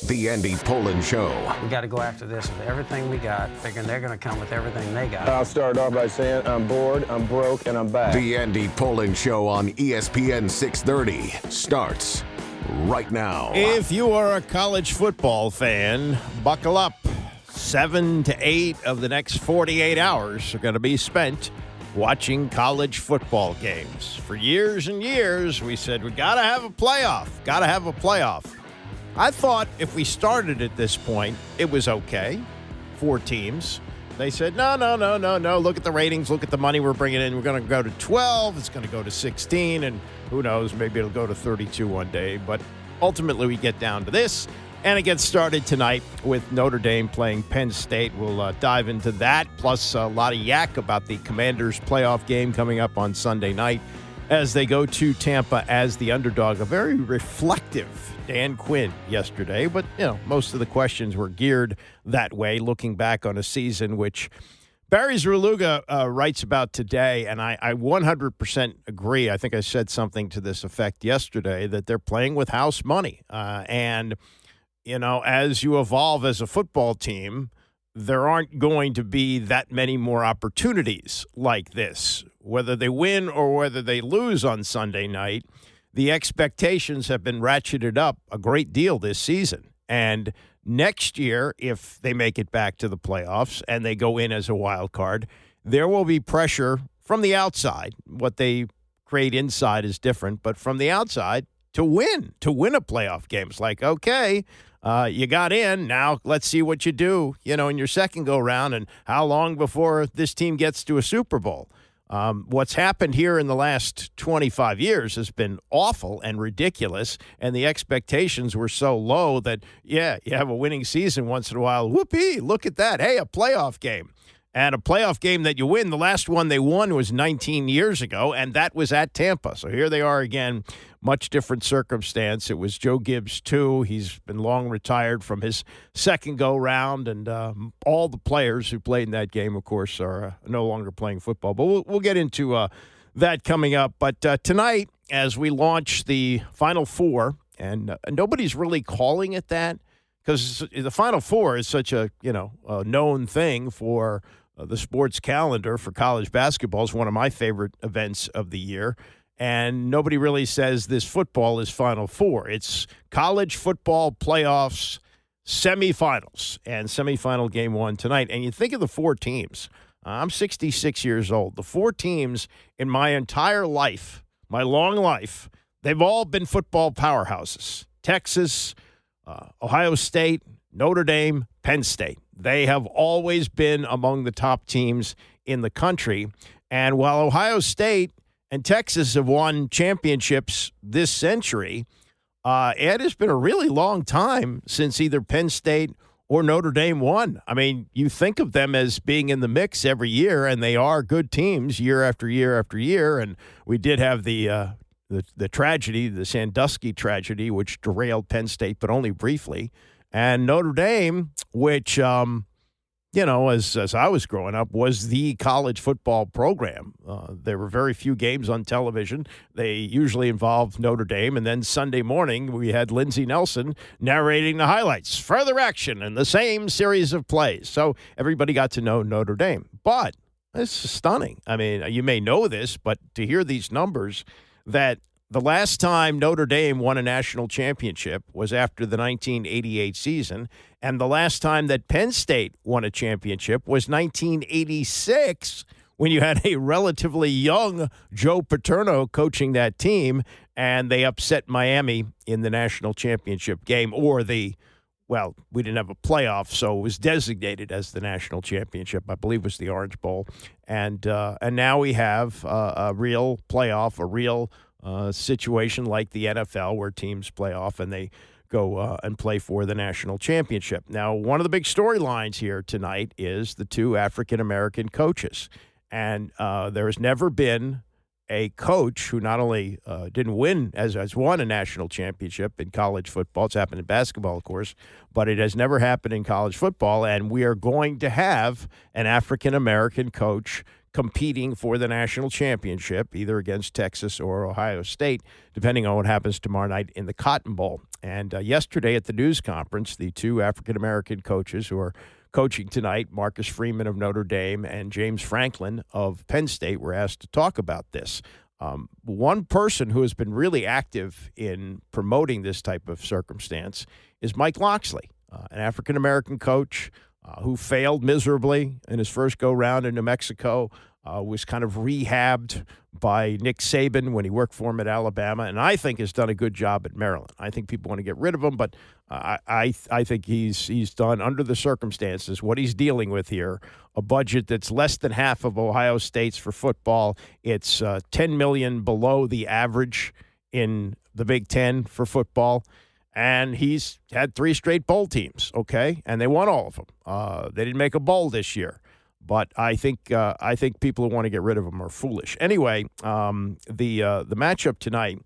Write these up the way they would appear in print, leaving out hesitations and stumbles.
The Andy Pollin Show. We got to go after this with everything we got, figuring they're going to come with everything they got. I'll start off by saying I'm bored, I'm broke, and I'm back. The Andy Pollin Show on ESPN 630 starts right now. If you are a college football fan, buckle up. 7 to 8 of the next 48 hours are going to be spent watching college football games. For years and years, we said we got to have a playoff. I thought if we started at this point, it was okay. 4 teams. They said, no. Look at the ratings. Look at the money we're bringing in. We're going to go to 12. It's going to go to 16. And who knows, maybe it'll go to 32 one day. But ultimately, we get down to this. And it gets started tonight with Notre Dame playing Penn State. We'll dive into that, plus a lot of yak about the Commanders playoff game coming up on Sunday night as they go to Tampa as the underdog. A very reflective Dan Quinn yesterday, but most of the questions were geared that way, looking back on a season which Barry Zerluga writes about today, and I 100% agree. I think I said something to this effect yesterday, that they're playing with house money. And as you evolve as a football team, there aren't going to be that many more opportunities like this. Whether they win or whether they lose on Sunday night, the expectations have been ratcheted up a great deal this season. And next year, if they make it back to the playoffs and they go in as a wild card, there will be pressure from the outside. What they create inside is different, but from the outside, to win a playoff game. It's like, okay, you got in. Now let's see what you do, in your second go-round, and how long before this team gets to a Super Bowl. What's happened here in the last 25 years has been awful and ridiculous, and the expectations were so low that, you have a winning season once in a while. Whoopee, look at that. Hey, a playoff game. And a playoff game that you win. The last one they won was 19 years ago, and that was at Tampa. So here they are again, much different circumstance. It was Joe Gibbs, too. He's been long retired from his second go-round, and all the players who played in that game, of course, are no longer playing football. But we'll get into that coming up. But tonight, as we launch the Final Four, and nobody's really calling it that, because the Final Four is such a known thing for the sports calendar for college basketball. Is one of my favorite events of the year. And nobody really says this football is Final Four. It's college football playoffs semifinals, and semifinal game 1 tonight. And you think of the 4 teams. I'm 66 years old. The 4 teams in my entire life, my long life, they've all been football powerhouses. Texas, Ohio State, Notre Dame, Penn State. They have always been among the top teams in the country. And while Ohio State and Texas have won championships this century, it has been a really long time since either Penn State or Notre Dame won. I mean, you think of them as being in the mix every year, and they are good teams year after year after year. And we did have the tragedy, the Sandusky tragedy, which derailed Penn State, but only briefly. And Notre Dame, which, as I was growing up, was the college football program. There were very few games on television. They usually involved Notre Dame. And then Sunday morning, we had Lindsey Nelson narrating the highlights, further action, and the same series of plays. So everybody got to know Notre Dame. But it's stunning. I mean, you may know this, but to hear these numbers, that the last time Notre Dame won a national championship was after the 1988 season, and the last time that Penn State won a championship was 1986, when you had a relatively young Joe Paterno coaching that team, and they upset Miami in the national championship game, or we didn't have a playoff, so it was designated as the national championship. I believe it was the Orange Bowl. And now we have a real playoff, a real situation like the NFL, where teams play off and they go and play for the national championship. Now, one of the big storylines here tonight is the 2 African-American coaches. And there has never been a coach who not only didn't win, has won a national championship in college football. It's happened in basketball, of course, but it has never happened in college football. And we are going to have an African-American coach competing for the national championship, either against Texas or Ohio State, depending on what happens tomorrow night in the Cotton Bowl. And yesterday at the news conference, the two African-American coaches who are coaching tonight, Marcus Freeman of Notre Dame and James Franklin of Penn State, were asked to talk about this. One person who has been really active in promoting this type of circumstance is Mike Loxley, an African-American coach who failed miserably in his first go-round in New Mexico, was kind of rehabbed by Nick Saban when he worked for him at Alabama, and I think has done a good job at Maryland. I think people want to get rid of him, but I think he's done, under the circumstances, what he's dealing with here, a budget that's less than half of Ohio State's for football. It's $10 million below the average in the Big Ten for football. And he's had 3 straight bowl teams, okay? And they won all of them. They didn't make a bowl this year. But I think people who want to get rid of him are foolish. Anyway, the matchup tonight,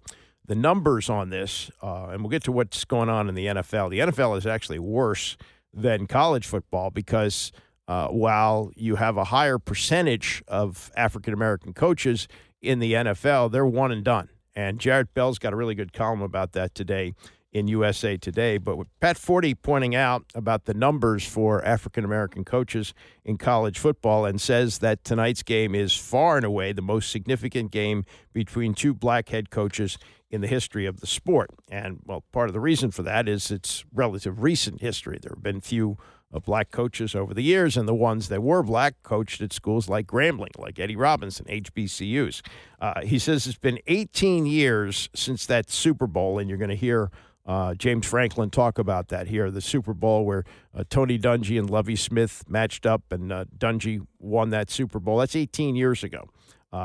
the numbers on this, and we'll get to what's going on in the NFL. The NFL is actually worse than college football because while you have a higher percentage of African-American coaches in the NFL, they're one and done. And Jarrett Bell's got a really good column about that today in USA Today. But with Pat Forty pointing out about the numbers for African-American coaches in college football and says that tonight's game is far and away the most significant game between two black head coaches in the history of the sport. And, well, part of the reason for that is it's relative recent history. There have been few black coaches over the years, and the ones that were black coached at schools like Grambling, like Eddie Robinson, HBCUs. He says it's been 18 years since that Super Bowl, and you're going to hear James Franklin talk about that here, the Super Bowl where Tony Dungy and Lovie Smith matched up and Dungy won that Super Bowl. That's 18 years ago.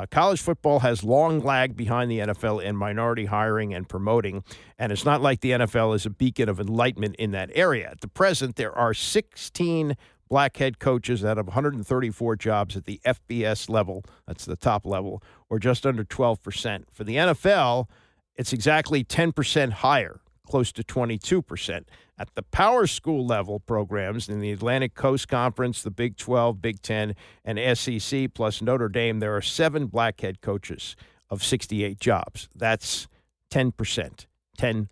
College football has long lagged behind the NFL in minority hiring and promoting, and it's not like the NFL is a beacon of enlightenment in that area. At the present, there are 16 black head coaches out of 134 jobs at the FBS level, that's the top level, or just under 12%. For the NFL, it's exactly 10% higher, close to 22%. At the power school level programs in the Atlantic Coast Conference, the Big 12, Big 10, and SEC, plus Notre Dame, there are 7 black head coaches of 68 jobs. That's 10%. 10%.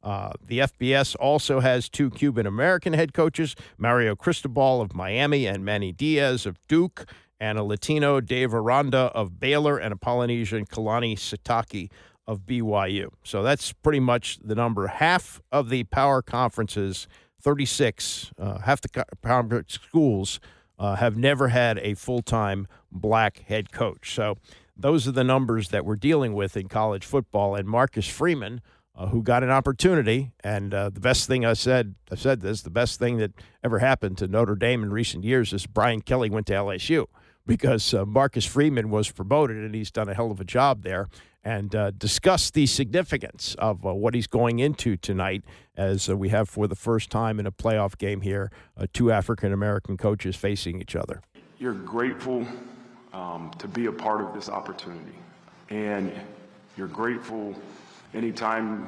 The FBS also has 2 Cuban-American head coaches, Mario Cristobal of Miami and Manny Diaz of Duke, and a Latino, Dave Aranda of Baylor, and a Polynesian, Kalani Sitake of BYU. So that's pretty much the number. Half of the power conferences, 36, half the power schools have never had a full-time black head coach. So those are the numbers that we're dealing with in college football. And Marcus Freeman, who got an opportunity, and the best thing I've said this, the best thing that ever happened to Notre Dame in recent years is Brian Kelly went to LSU, because Marcus Freeman was promoted, and he's done a hell of a job there, and discussed the significance of what he's going into tonight, as we have for the first time in a playoff game here, 2 African-American coaches facing each other. You're grateful to be a part of this opportunity, and you're grateful anytime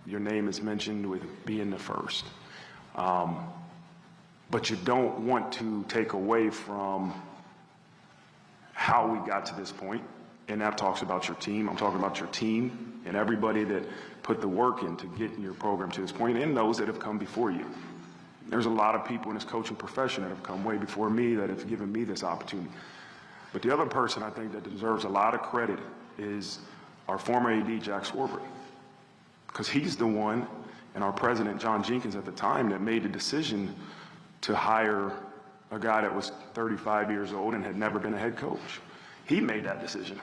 your name is mentioned with being the first. But you don't want to take away from how we got to this point. And that talks about your team. I'm talking about your team and everybody that put the work in to get your program to this point, and those that have come before you. There's a lot of people in this coaching profession that have come way before me that have given me this opportunity. But the other person I think that deserves a lot of credit is our former AD, Jack Swarbrick, because he's the one, and our president, John Jenkins, at the time, that made the decision to hire a guy that was 35 years old and had never been a head coach. He made that decision.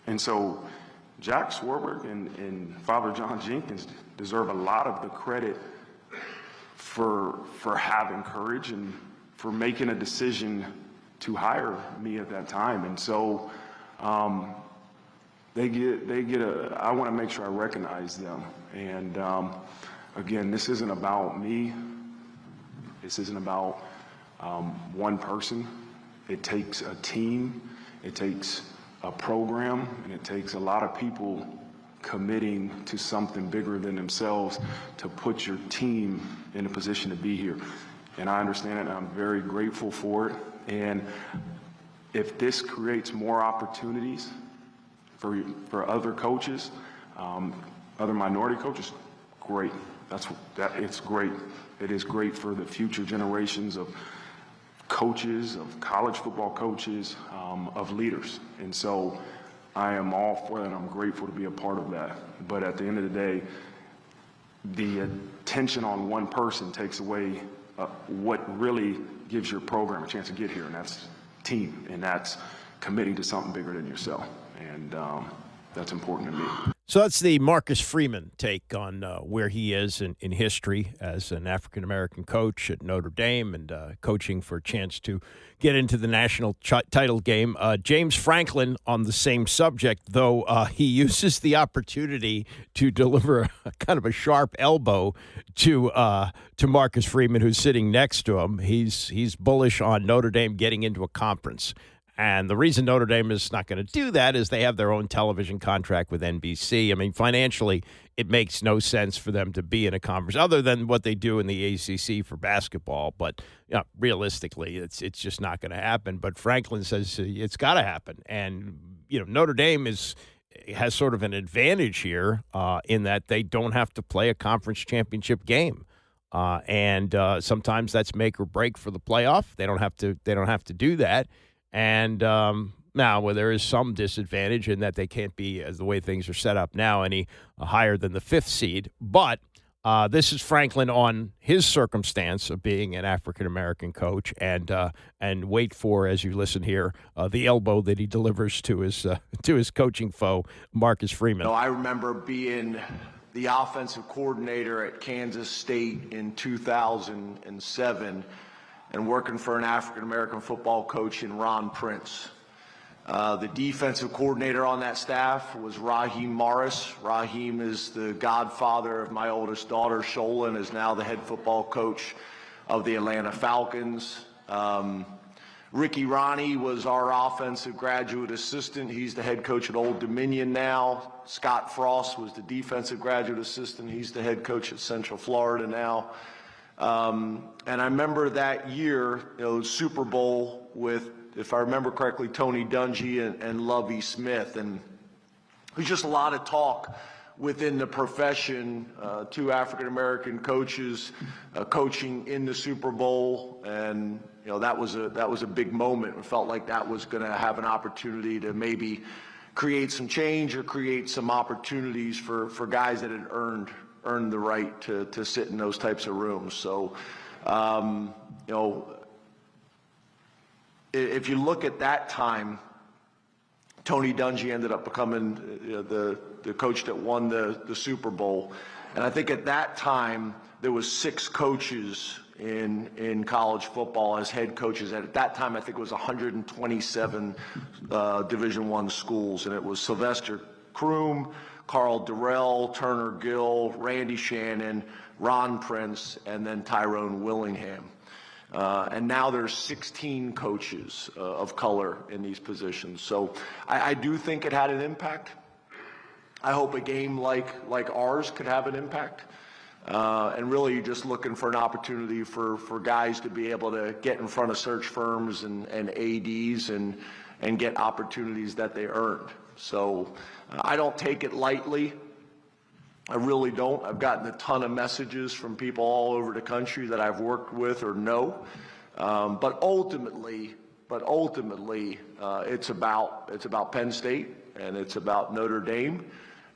And so Jack Swarbrick and Father John Jenkins deserve a lot of the credit for having courage and for making a decision to hire me at that time. And so I want to make sure I recognize them. And again, this isn't about me. This isn't about one person. It takes a team. It takes a program, and it takes a lot of people committing to something bigger than themselves to put your team in a position to be here. And I understand it, and I'm very grateful for it. And if this creates more opportunities for other coaches, other minority coaches, great. It's great. It is great for the future generations of coaches, of college football coaches, of leaders. And so I am all for that. I'm grateful to be a part of that. But at the end of the day, the attention on one person takes away what really gives your program a chance to get here, and that's team, and that's committing to something bigger than yourself. And that's important to me. So that's the Marcus Freeman take on where he is in history as an African-American coach at Notre Dame and coaching for a chance to get into the national title game. James Franklin on the same subject, though he uses the opportunity to deliver kind of a sharp elbow to Marcus Freeman, who's sitting next to him. He's bullish on Notre Dame getting into a conference. And the reason Notre Dame is not going to do that is they have their own television contract with NBC. I mean, financially, it makes no sense for them to be in a conference other than what they do in the ACC for basketball. But realistically, it's just not going to happen. But Franklin says it's got to happen. And, Notre Dame has sort of an advantage here in that they don't have to play a conference championship game. And sometimes that's make or break for the playoff. They don't have to do that. And now, where there is some disadvantage in that they can't be, as the way things are set up now, any higher than the 5th seed. But this is Franklin on his circumstance of being an African-American coach, and wait for, as you listen here, the elbow that he delivers to his coaching foe, Marcus Freeman. I remember being the offensive coordinator at Kansas State in 2007. And working for an African-American football coach in Ron Prince. The defensive coordinator on that staff was Raheem Morris. Raheem is the godfather of my oldest daughter, Shola, and is now the head football coach of the Atlanta Falcons. Ricky Ronnie was our offensive graduate assistant. He's the head coach at Old Dominion now. Scott Frost was the defensive graduate assistant. He's the head coach at Central Florida now. And I remember that year, Super Bowl with, if I remember correctly, Tony Dungy and Lovie Smith. And there's just a lot of talk within the profession, 2 African-American coaches coaching in the Super Bowl. And, that was a big moment. It felt like that was going to have an opportunity to maybe create some change or create some opportunities for guys that had earned the right to sit in those types of rooms. So, if you look at that time, Tony Dungy ended up becoming the coach that won the Super Bowl. And I think at that time, there was 6 coaches in college football as head coaches. And at that time, I think it was 127 Division I schools. And it was Sylvester Croom, Carl Durrell, Turner Gill, Randy Shannon, Ron Prince, and then Tyrone Willingham. And now there's 16 coaches of color in these positions. So I do think it had an impact. I hope a game like ours could have an impact. And really you're just looking for an opportunity for guys to be able to get in front of search firms and ADs and get opportunities that they earned. So I don't take it lightly. I really don't. I've gotten a ton of messages from people all over the country that I've worked with or know. But ultimately, it's about Penn State and it's about Notre Dame.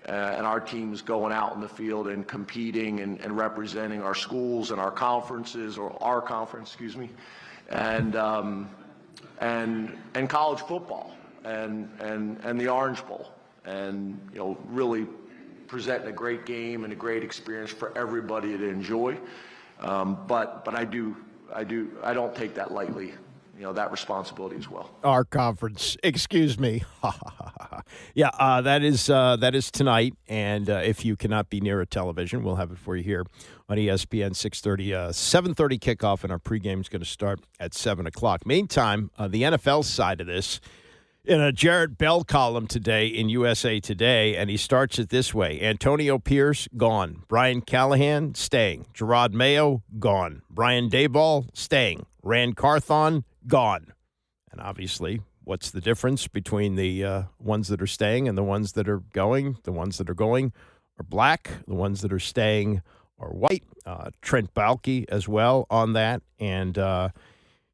And our team's going out in the field and competing and representing our schools and our conferences, or our conference, excuse me, and college football and the Orange Bowl, and really presenting a great game and a great experience for everybody to enjoy. But I don't take that lightly. That responsibility as well. Our conference, excuse me. Yeah, that is tonight. And if you cannot be near a television, we'll have it for you here on ESPN 630, 7:30 kickoff, and our pregame is going to start at 7 o'clock. Meantime, the NFL side of this, in a Jarrett Bell column today in USA Today, and he starts it this way. Antonio Pierce, gone. Brian Callahan, staying. Gerard Mayo, gone. Brian Daboll, staying. Rand Carthon, gone. And obviously, what's the difference between the ones that are staying and the ones that are going? The ones that are going are black. The ones that are staying are white. Trent Baalke as well on that. And,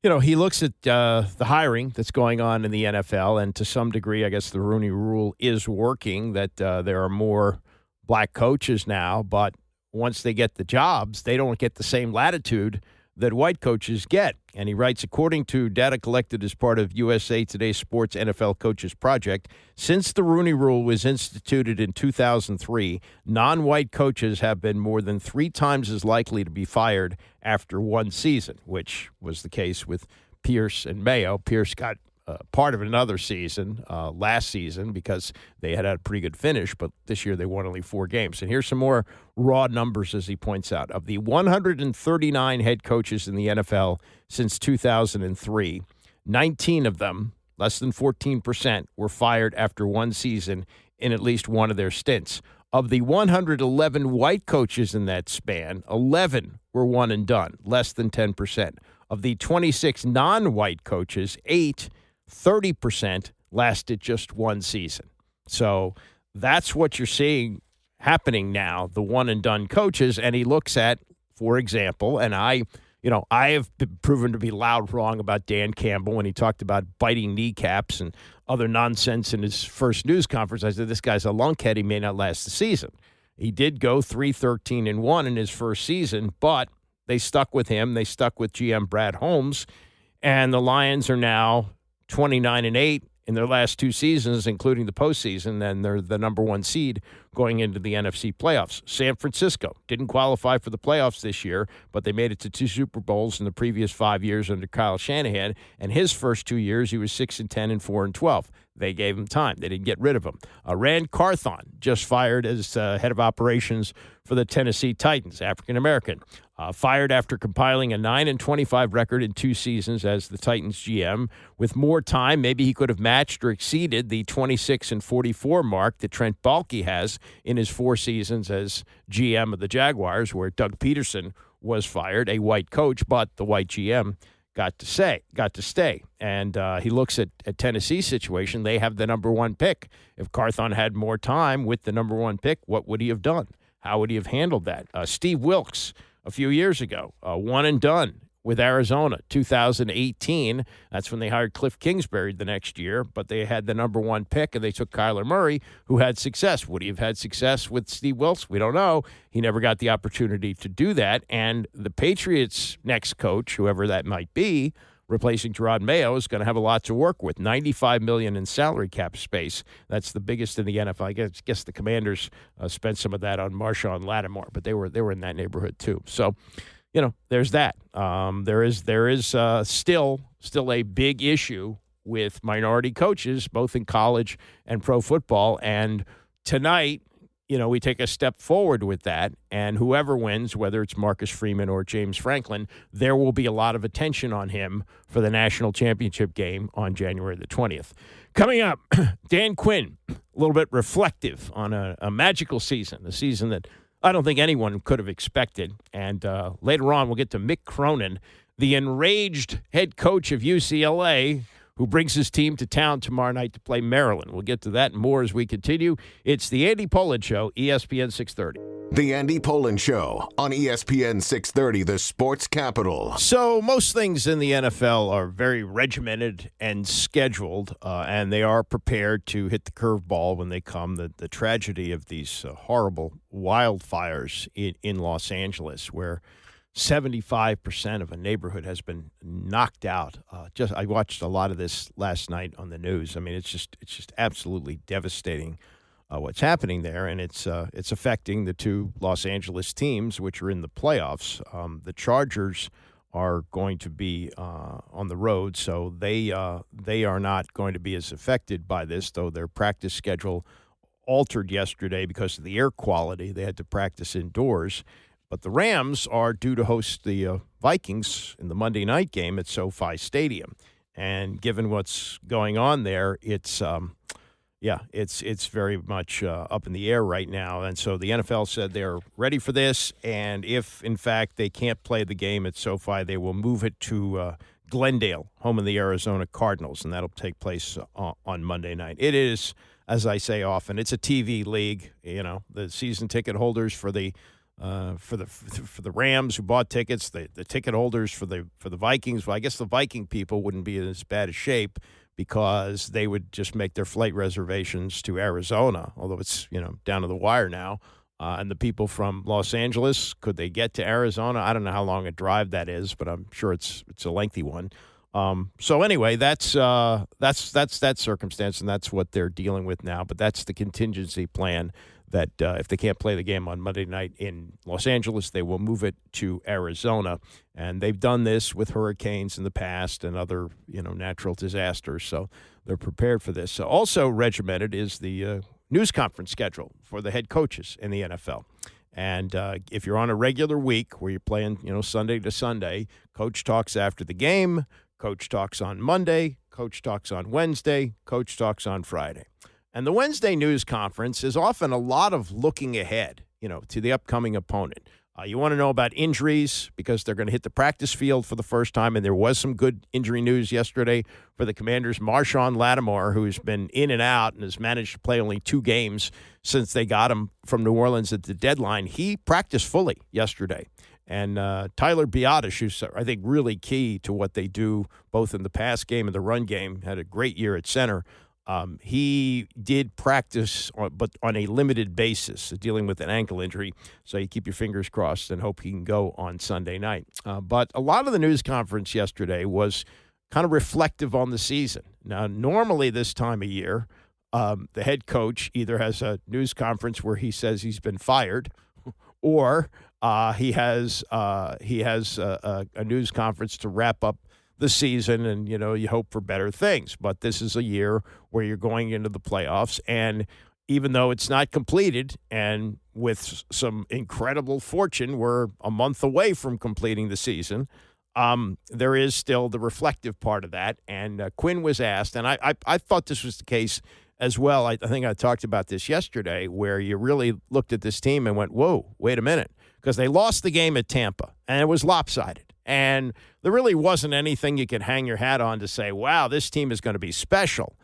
he looks at the hiring that's going on in the NFL, and to some degree, I guess the Rooney Rule is working, that there are more black coaches now, but once they get the jobs, they don't get the same latitude that white coaches get. And he writes, according to data collected as part of USA Today Sports NFL Coaches Project, since the Rooney Rule was instituted in 2003, non-white coaches have been more than 3 times as likely to be fired after one season, which was the case with Pierce and Mayo. Pierce got part of another season last season because they had a pretty good finish, but this year they won only 4 games. And here's some more raw numbers, as he points out. Of the 139 head coaches in the NFL since 2003, 19 of them, less than 14%, were fired after one season in at least one of their stints. Of the 111 white coaches in that span, 11 were one and done, less than 10%. Of the 26 non-white coaches, 30% lasted just one season. So that's what you're seeing happening now, the one-and-done coaches. And he looks at, for example, and I have been proven to be loud wrong about Dan Campbell when he talked about biting kneecaps and other nonsense in his first news conference. I said, this guy's a lunkhead. He may not last the season. He did go 3-13-1 in his first season, but they stuck with him. They stuck with GM Brad Holmes, and the Lions are now 29-8 in their last 2 seasons, including the postseason, and they're the number 1 seed going into the NFC playoffs. San Francisco didn't qualify for the playoffs this year, but they made it to 2 Super Bowls in the previous 5 years under Kyle Shanahan, and his first 2 years, he was 6-10 and 4-12. They gave him time. They didn't get rid of him. Rand Carthon, just fired as head of operations for the Tennessee Titans, African-American. Fired after compiling a 9-25 record in 2 seasons as the Titans GM. With more time, maybe he could have matched or exceeded the 26-44 mark that Trent Baalke has in his 4 seasons as GM of the Jaguars, where Doug Peterson was fired, a white coach, but the white GM got to stay. And he looks at Tennessee's situation. They have the number 1 pick. If Carthon had more time with the number 1 pick, what would he have done? How would he have handled that? Steve Wilkes, a few years ago, one and done with Arizona, 2018. That's when they hired Cliff Kingsbury the next year, but they had the number 1 pick, and they took Kyler Murray, who had success. Would he have had success with Steve Wilkes? We don't know. He never got the opportunity to do that, and the Patriots' next coach, whoever that might be, replacing Gerard Mayo, is going to have a lot to work with. $95 million in salary cap space. That's the biggest in the NFL. I guess the Commanders spent some of that on Marshawn Lattimore, but they were in that neighborhood too. So, there's that. There is still a big issue with minority coaches, both in college and pro football. And tonight, we take a step forward with that, and whoever wins, whether it's Marcus Freeman or James Franklin, there will be a lot of attention on him for the national championship game on January the 20th. Coming up, Dan Quinn, a little bit reflective on a magical season, a season that I don't think anyone could have expected. And later on, we'll get to Mick Cronin, the enraged head coach of UCLA, who brings his team to town tomorrow night to play Maryland. We'll get to that and more as we continue. It's the Andy Pollin Show, ESPN 630. The Andy Pollin Show on ESPN 630, the sports capital. So most things in the NFL are very regimented and scheduled, and they are prepared to hit the curveball when they come. The tragedy of these horrible wildfires in Los Angeles, where 75% of a neighborhood has been knocked out. I watched a lot of this last night on the news. I mean, it's just absolutely devastating what's happening there, and it's affecting the 2 Los Angeles teams, which are in the playoffs. The Chargers are going to be on the road, so they are not going to be as affected by this, though their practice schedule altered yesterday because of the air quality. They had to practice indoors. But the Rams are due to host the Vikings in the Monday night game at SoFi Stadium. And given what's going on there, it's very much up in the air right now. And so the NFL said they're ready for this. And if, in fact, they can't play the game at SoFi, they will move it to Glendale, home of the Arizona Cardinals, and that'll take place on Monday night. It is, as I say often, it's a TV league. You know, the season ticket holders for the Rams who bought tickets, the ticket holders for the Vikings. Well, I guess the Viking people wouldn't be in as bad a shape because they would just make their flight reservations to Arizona, although it's, you know, down to the wire now. And the people from Los Angeles, could they get to Arizona? I don't know how long a drive that is, but I'm sure it's a lengthy one. So anyway, that's that circumstance, and that's what they're dealing with now. But that's the contingency plan that if they can't play the game on Monday night in Los Angeles, they will move it to Arizona. And they've done this with hurricanes in the past and other, you know, natural disasters. So they're prepared for this. So also regimented is the news conference schedule for the head coaches in the NFL. And if you're on a regular week where you're playing, you know, Sunday to Sunday, coach talks after the game, coach talks on Monday, coach talks on Wednesday, coach talks on Friday. And the Wednesday news conference is often a lot of looking ahead, you know, to the upcoming opponent. You want to know about injuries because they're going to hit the practice field for the first time, and there was some good injury news yesterday for the Commanders. Marshawn Lattimore, who's been in and out and has managed to play only 2 games since they got him from New Orleans at the deadline, he practiced fully yesterday. And Tyler Biadasz, who's, I think, really key to what they do both in the pass game and the run game, had a great year at center. He did practice, but on a limited basis, dealing with an ankle injury. So you keep your fingers crossed and hope he can go on Sunday night. But a lot of the news conference yesterday was kind of reflective on the season. Now, normally this time of year, the head coach either has a news conference where he says he's been fired, or he has a news conference to wrap up the season, and, you know, you hope for better things. But this is a year where you're going into the playoffs, and even though it's not completed, and with some incredible fortune, we're a month away from completing the season, there is still the reflective part of that. And Quinn was asked, and I thought this was the case as well. I think I talked about this yesterday, where you really looked at this team and went, whoa, wait a minute, because they lost the game at Tampa, and it was lopsided. And there really wasn't anything you could hang your hat on to say, wow, this team is going to be special.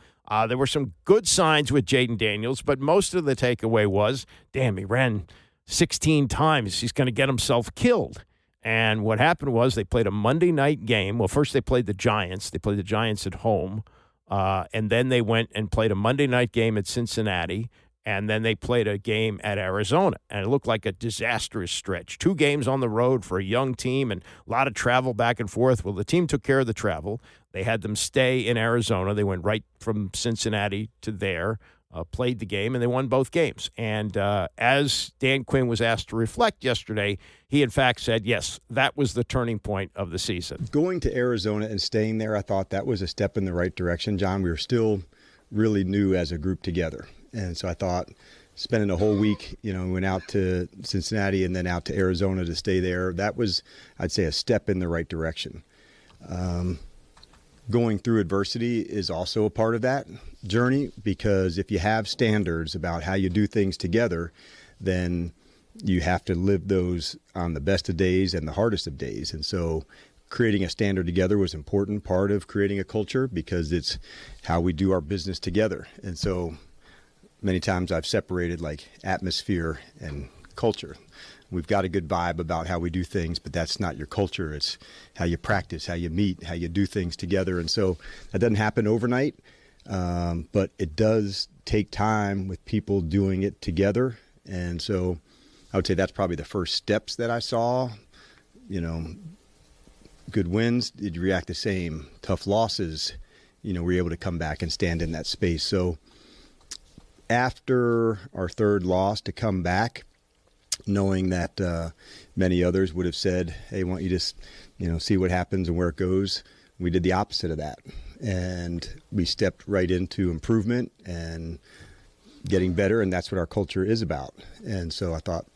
There were some good signs with Jaden Daniels, but most of the takeaway was, damn, he ran 16 times. He's going to get himself killed. And what happened was they played a Monday night game. Well, first they played the Giants. They played the Giants at home. And then they went and played a Monday night game at Cincinnati. And then they played a game at Arizona, and it looked like a disastrous stretch. 2 games on the road for a young team and a lot of travel back and forth. Well, the team took care of the travel. They had them stay in Arizona. They went right from Cincinnati to there, played the game, and they won both games. And as Dan Quinn was asked to reflect yesterday, he in fact said, yes, that was the turning point of the season. Going to Arizona and staying there, I thought that was a step in the right direction, John. We were still really new as a group together. And so I thought spending a whole week, you know, went out to Cincinnati and then out to Arizona to stay there. That was, I'd say, a step in the right direction. Going through adversity is also a part of that journey, because if you have standards about how you do things together, then you have to live those on the best of days and the hardest of days. And so creating a standard together was an important part of creating a culture, because it's how we do our business together. And so many times I've separated like atmosphere and culture. We've got a good vibe about how we do things, but that's not your culture. It's how you practice, how you meet, how you do things together. And so that doesn't happen overnight, but it does take time with people doing it together. And so I would say that's probably the first steps that I saw. You know, good wins, did you react the same? Tough losses, you know, were you able to come back and stand in that space? So after our third loss, to come back, knowing that many others would have said, hey, why don't you just, you know, see what happens and where it goes, we did the opposite of that. And we stepped right into improvement and getting better, and that's what our culture is about. And so I thought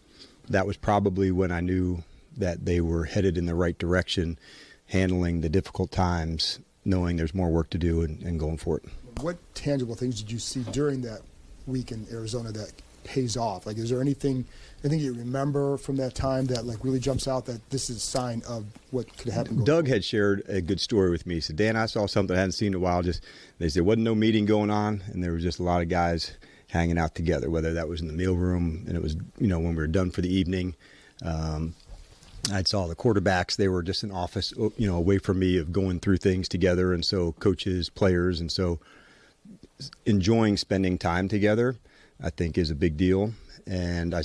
that was probably when I knew that they were headed in the right direction, handling the difficult times, knowing there's more work to do and going for it. What tangible things did you see during that week in Arizona that pays off? Like, is there anything you remember from that time that like really jumps out that this is a sign of what could happen? Doug had shared a good story with me. He said, Dan, I saw something I hadn't seen in a while. There wasn't no meeting going on, and there was just a lot of guys hanging out together, whether that was in the meal room and it was, when we were done for the evening. I saw the quarterbacks. They were just in office, away from me, of going through things together. And so coaches, players, and so enjoying spending time together, I think, is a big deal. And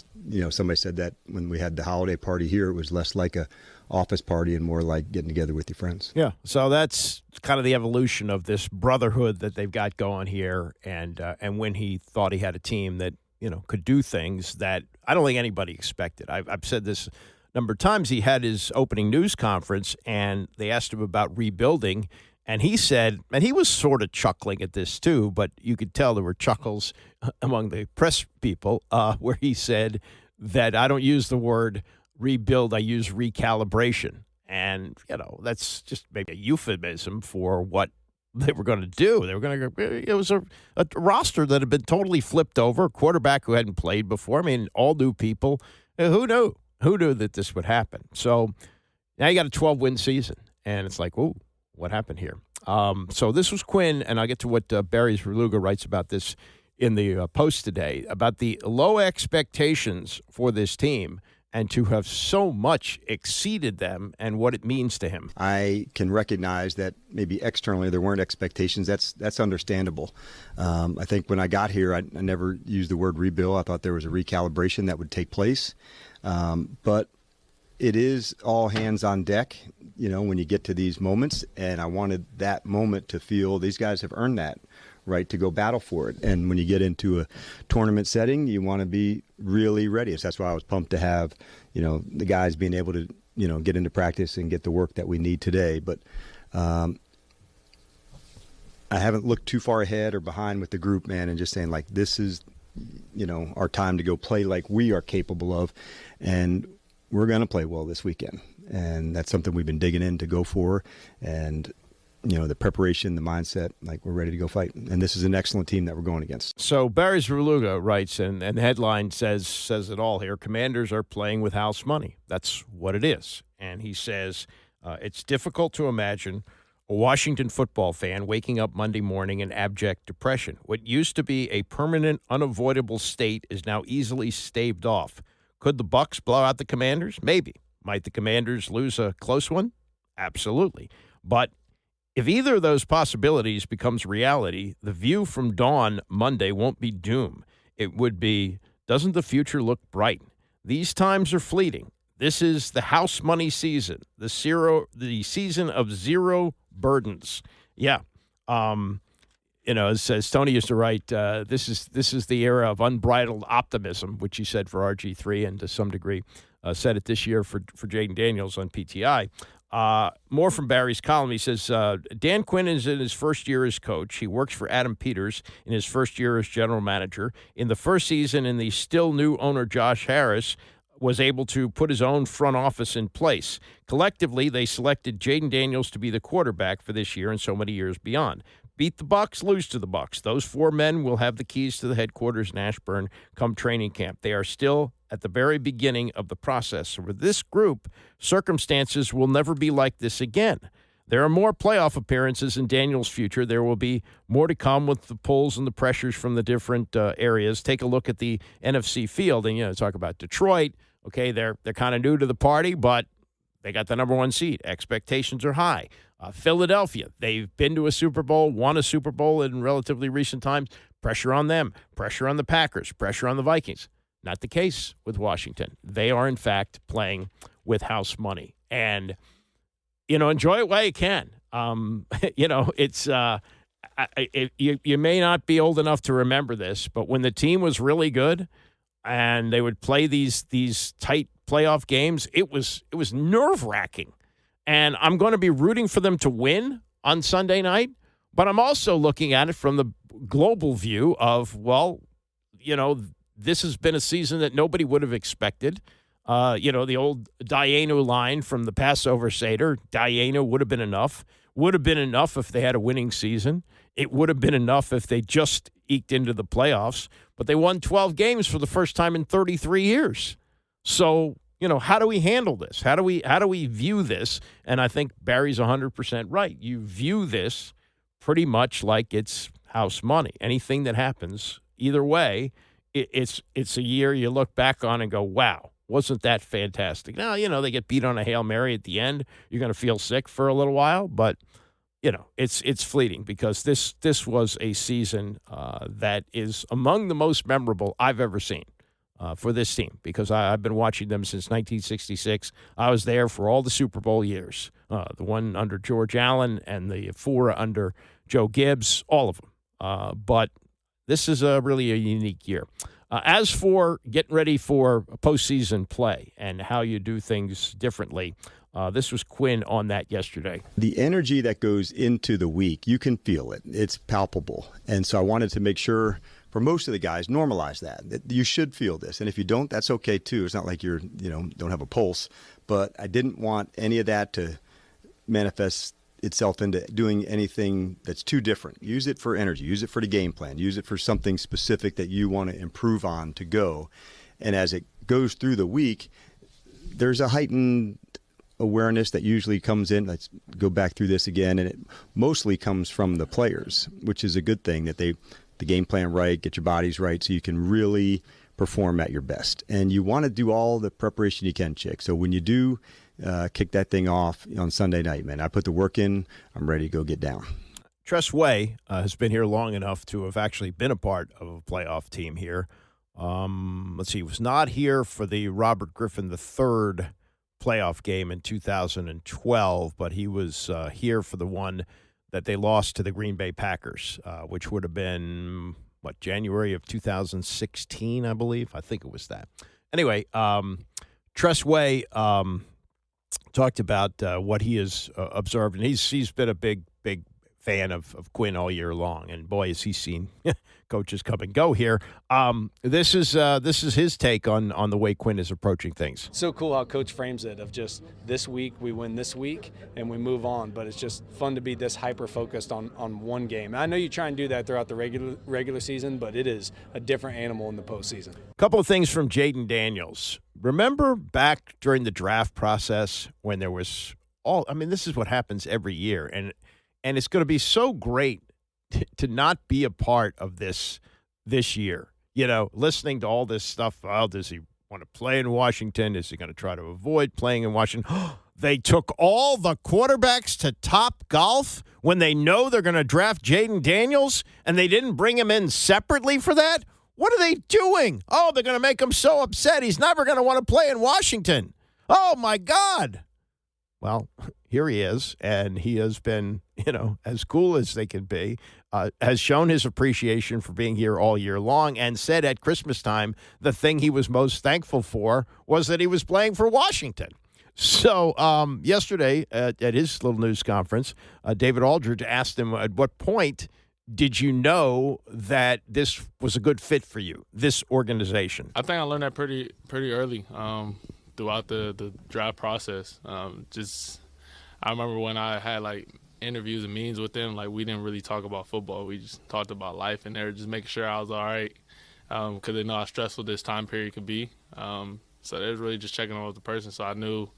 somebody said that when we had the holiday party here, it was less like a office party and more like getting together with your friends. Yeah. So that's kind of the evolution of this brotherhood that they've got going here. And when he thought he had a team that, could do things that I don't think anybody expected. I've said this a number of times. He had his opening news conference and they asked him about rebuilding. And he said, and he was sort of chuckling at this too, but you could tell there were chuckles among the press people, where he said that I don't use the word rebuild, I use recalibration. And, that's just maybe a euphemism for what they were going to do. They were going to, it was a roster that had been totally flipped over, a quarterback who hadn't played before. I mean, all new people. Who knew? Who knew that this would happen? So now you got a 12-win season, and it's like, ooh, what happened here? So this was Quinn, and I'll get to what Barry Zerluga writes about this in the Post today, about the low expectations for this team and to have so much exceeded them and what it means to him. I can recognize that maybe externally there weren't expectations. That's understandable. I think when I got here, I never used the word rebuild. I thought there was a recalibration that would take place. But it is all hands on deck, when you get to these moments. And I wanted that moment to feel these guys have earned that right to go battle for it. And when you get into a tournament setting, you want to be really ready. So that's why I was pumped to have, the guys being able to, get into practice and get the work that we need today. But I haven't looked too far ahead or behind with the group, man, and just saying, like, this is, our time to go play like we are capable of. And we're going to play well this weekend. And that's something we've been digging in to go for. And, the preparation, the mindset, like, we're ready to go fight. And this is an excellent team that we're going against. So Barry Zerluga writes, and the headline says it all here, Commanders are playing with house money. That's what it is. And he says, it's difficult to imagine a Washington football fan waking up Monday morning in abject depression. What used to be a permanent, unavoidable state is now easily staved off. Could the Bucs blow out the Commanders? Maybe. Might the Commanders lose a close one? Absolutely. But if either of those possibilities becomes reality, the view from dawn Monday won't be doom. It would be, doesn't the future look bright? These times are fleeting. This is the house money season, the season of zero burdens. Yeah. As Tony used to write, this is the era of unbridled optimism, which he said for RG3 and to some degree said it this year for Jaden Daniels on PTI. More from Barry's column. He says, Dan Quinn is in his first year as coach. He works for Adam Peters in his first year as general manager. In the first season, the still new owner, Josh Harris, was able to put his own front office in place. Collectively, they selected Jaden Daniels to be the quarterback for this year and so many years beyond. Beat the Bucs, lose to the Bucs. Those four men will have the keys to the headquarters in Ashburn come training camp. They are still at the very beginning of the process. So with this group, circumstances will never be like this again. There are more playoff appearances in Daniels' future. There will be more to come with the pulls and the pressures from the different areas. Take a look at the NFC field and, talk about Detroit. Okay, they're kind of new to the party, but they got the number one seed. Expectations are high. Philadelphia, they've been to a Super Bowl, won a Super Bowl in relatively recent times. Pressure on them, pressure on the Packers, pressure on the Vikings. Not the case with Washington. They are, in fact, playing with house money. And, enjoy it while you can. It's you may not be old enough to remember this, but when the team was really good and they would play these tight playoff games, it was nerve-wracking. And I'm going to be rooting for them to win on Sunday night, but I'm also looking at it from the global view of, this has been a season that nobody would have expected. The old Dayenu line from the Passover Seder, Dayenu would have been enough. Would have been enough if they had a winning season. It would have been enough if they just eked into the playoffs, but they won 12 games for the first time in 33 years. So, how do we handle this? How do we view this? And I think Barry's 100% right. You view this pretty much like it's house money. Anything that happens, either way, it's a year you look back on and go, wow, wasn't that fantastic? Now, they get beat on a Hail Mary at the end. You're going to feel sick for a little while, but it's fleeting because this was a season that is among the most memorable I've ever seen for this team because I've been watching them since 1966. I was there for all the Super Bowl years, the one under George Allen and the four under Joe Gibbs, all of them. But this is really a unique year. As for getting ready for postseason play and how you do things differently, this was Quinn on that yesterday. The energy that goes into the week, you can feel it. It's palpable. And so I wanted to make sure for most of the guys, normalize that you should feel this. And if you don't, that's okay too. It's not like you're, don't have a pulse. But I didn't want any of that to manifest itself into doing anything that's too different. Use it for energy. Use it for the game plan. Use it for something specific that you want to improve on to go. And as it goes through the week, there's a heightened awareness that usually comes in. Let's go back through this again. And it mostly comes from the players, which is a good thing that the game plan right, get your bodies right so you can really perform at your best. And you want to do all the preparation you can, Chick. So when you do kick that thing off on Sunday night, man, I put the work in. I'm ready to go get down. Tress Way has been here long enough to have actually been a part of a playoff team here. Let's see, he was not here for the Robert Griffin III playoff game in 2012, but he was here for the one that they lost to the Green Bay Packers, which would have been, January of 2016, I believe. I think it was that. Anyway, Tress Way talked about what he has observed, and he's been a big fan of Quinn all year long, and boy, has he seen coaches come and go here. This is his take on the way Quinn is approaching things. So cool how Coach frames it of just this week we win this week and we move on, but it's just fun to be this hyper focused on one game. And I know you try and do that throughout the regular season, but it is a different animal in the postseason. A couple of things from Jaden Daniels. Remember back during the draft process when there was this is what happens every year, and it's going to be so great to not be a part of this year. Listening to all this stuff. Oh, does he want to play in Washington? Is he going to try to avoid playing in Washington? They took all the quarterbacks to Top Golf when they know they're going to draft Jaden Daniels, and they didn't bring him in separately for that? What are they doing? Oh, they're going to make him so upset he's never going to want to play in Washington. Oh, my God. Well, here he is, and he has been, as cool as they can be, has shown his appreciation for being here all year long, and said at Christmas time the thing he was most thankful for was that he was playing for Washington. So yesterday at his little news conference, David Aldridge asked him, at what point did you know that this was a good fit for you, this organization? I think I learned that pretty early. Throughout the draft process. I remember when I had interviews and meetings with them, we didn't really talk about football. We just talked about life, and they were just making sure I was all right because they know how stressful this time period could be. So they was really just checking on the person. So I knew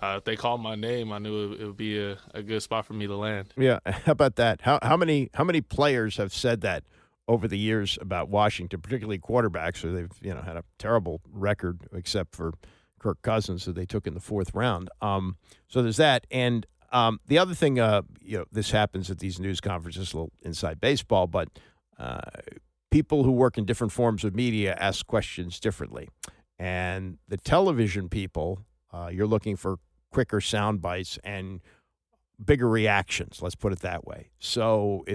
if they called my name, I knew it would be a good spot for me to land. Yeah, how about that? How many players have said that over the years about Washington, particularly quarterbacks, who they've had a terrible record except for Kirk Cousins, who they took in the fourth round. So there's that. And the other thing, this happens at these news conferences, a little inside baseball, but people who work in different forms of media ask questions differently. And the television people, you're looking for quicker sound bites and bigger reactions, let's put it that way. So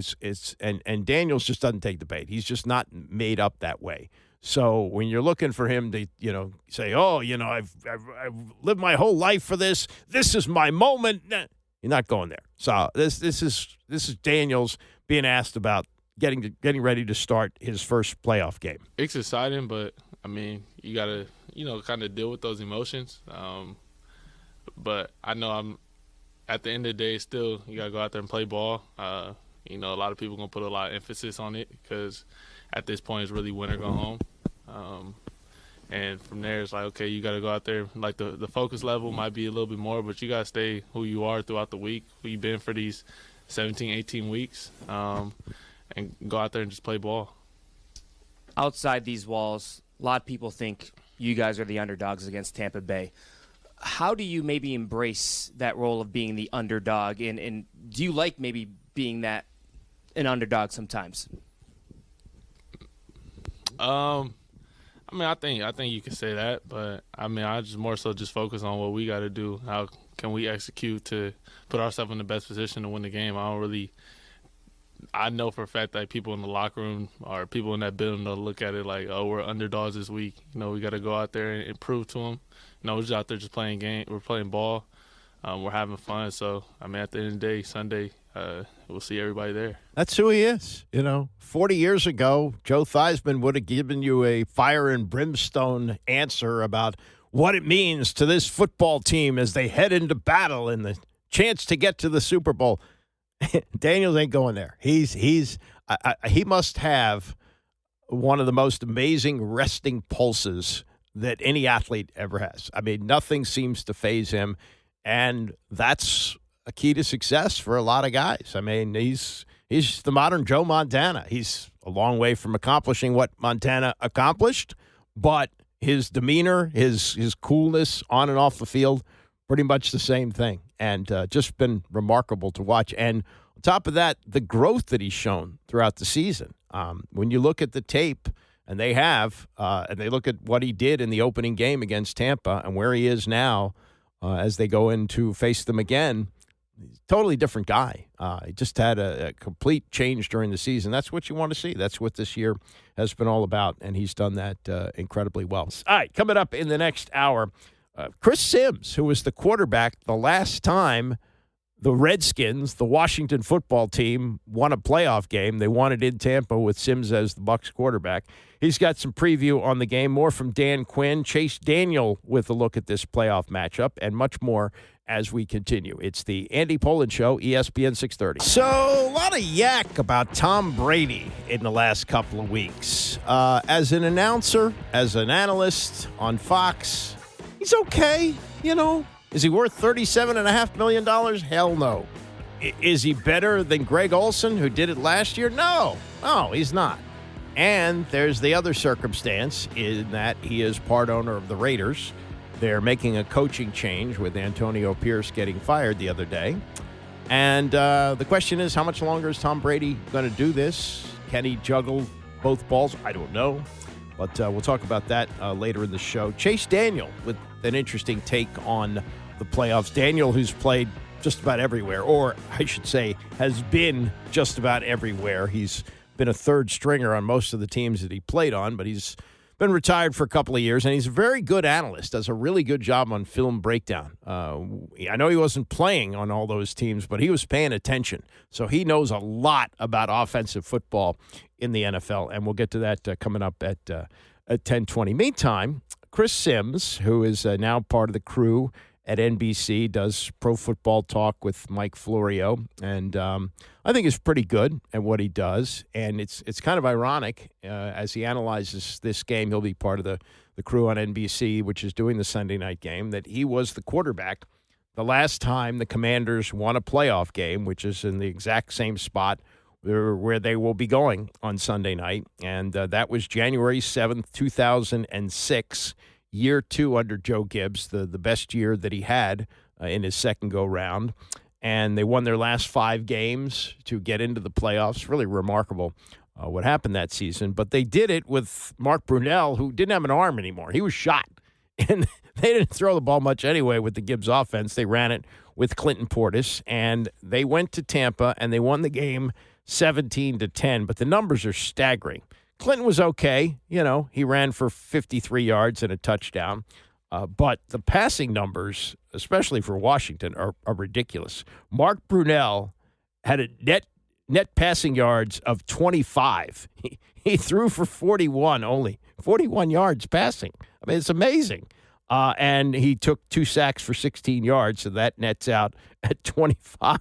and Daniels just doesn't take the bait. He's just not made up that way. So when you're looking for him to, say, oh, I've lived my whole life for this. This is my moment. Nah, you're not going there. So this is Daniels being asked about getting ready to start his first playoff game. It's exciting, but you got to kind of deal with those emotions. But I know I'm at the end of the day still you got to go out there and play ball. A lot of people going to put a lot of emphasis on it because at this point, it's really win or go home. And from there, it's like, okay, you got to go out there. Like the focus level might be a little bit more, but you got to stay who you are throughout the week, who you've been for these 17, 18 weeks, and go out there and just play ball. Outside these walls, a lot of people think you guys are the underdogs against Tampa Bay. How do you maybe embrace that role of being the underdog, and do you like maybe being an underdog sometimes? I mean, I think you can say that, but I mean, I just more so just focus on what we got to do. How can we execute to put ourselves in the best position to win the game? I know for a fact that people in the locker room or people in that building, they'll look at it like, oh, we're underdogs this week. We got to go out there and prove to them. We're just out there just playing game. We're playing ball. We're having fun. So, I mean, at the end of the day, Sunday, we'll see everybody there. That's who he is. 40 years ago, Joe Theismann would have given you a fire and brimstone answer about what it means to this football team as they head into battle and the chance to get to the Super Bowl. Daniels ain't going there. He must have one of the most amazing resting pulses that any athlete ever has. I mean, nothing seems to faze him, and that's a key to success for a lot of guys. I mean, he's the modern Joe Montana. He's a long way from accomplishing what Montana accomplished, but his demeanor, his coolness on and off the field, pretty much the same thing, and just been remarkable to watch. And on top of that, the growth that he's shown throughout the season. When you look at the tape, and they look at what he did in the opening game against Tampa and where he is now as they go in to face them again, he's a totally different guy. He just had a complete change during the season. That's what you want to see. That's what this year has been all about, and he's done that incredibly well. All right, coming up in the next hour, Chris Sims, who was the quarterback the last time the Redskins, the Washington football team, won a playoff game. They won it in Tampa with Sims as the Bucs quarterback. He's got some preview on the game, more from Dan Quinn, Chase Daniel with a look at this playoff matchup, and much more as we continue. It's the Andy Pollin Show, ESPN 630. So a lot of yak about Tom Brady in the last couple of weeks. As an announcer, as an analyst on Fox, he's okay, Is he worth $37.5 million? Hell no. Is he better than Greg Olsen, who did it last year? No, he's not. And there's the other circumstance in that he is part owner of the Raiders. They're making a coaching change with Antonio Pierce getting fired the other day. And the question is, how much longer is Tom Brady going to do this? Can he juggle both balls? I don't know. But we'll talk about that later in the show. Chase Daniel with an interesting take on the playoffs. Daniel, who's played just about everywhere, or I should say has been just about everywhere. He's been a third stringer on most of the teams that he played on, but he's been retired for a couple of years, and he's a very good analyst, does a really good job on film breakdown. I know he wasn't playing on all those teams, but he was paying attention. So he knows a lot about offensive football in the NFL, and we'll get to that coming up at 10:20. Meantime, Chris Sims, who is now part of the crew at NBC, does Pro Football Talk with Mike Florio, and I think is pretty good at what he does. And it's kind of ironic as he analyzes this game. He'll be part of the crew on NBC, which is doing the Sunday night game, that he was the quarterback the last time the Commanders won a playoff game, which is in the exact same spot where they will be going on Sunday night. And that was January 7th, 2006. Year 2 under Joe Gibbs, the best year that he had in his second go-round. And they won their last 5 games to get into the playoffs. Really remarkable what happened that season. But they did it with Mark Brunell, who didn't have an arm anymore. He was shot. And they didn't throw the ball much anyway with the Gibbs offense. They ran it with Clinton Portis. And they went to Tampa, and they won the game 17-10. But the numbers are staggering. Clinton was okay. He ran for 53 yards and a touchdown. But the passing numbers, especially for Washington, are ridiculous. Mark Brunell had a net passing yards of 25. He threw for 41 only. 41 yards passing. I mean, it's amazing. And he took 2 sacks for 16 yards, so that nets out at 25.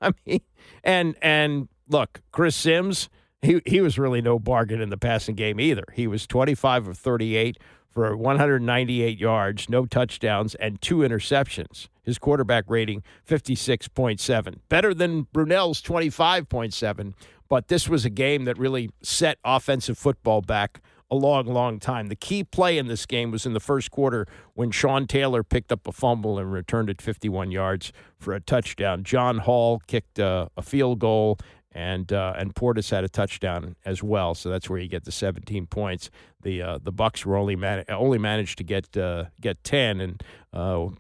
I mean, and look, Chris Sims he was really no bargain in the passing game either. He was 25 of 38 for 198 yards, no touchdowns, and 2 interceptions. His quarterback rating, 56.7. Better than Brunell's 25.7, but this was a game that really set offensive football back a long, long time. The key play in this game was in the first quarter when Sean Taylor picked up a fumble and returned it 51 yards for a touchdown. John Hall kicked a field goal, and Portis had a touchdown as well. So that's where you get the 17 points. The Bucs were only managed to get 10, and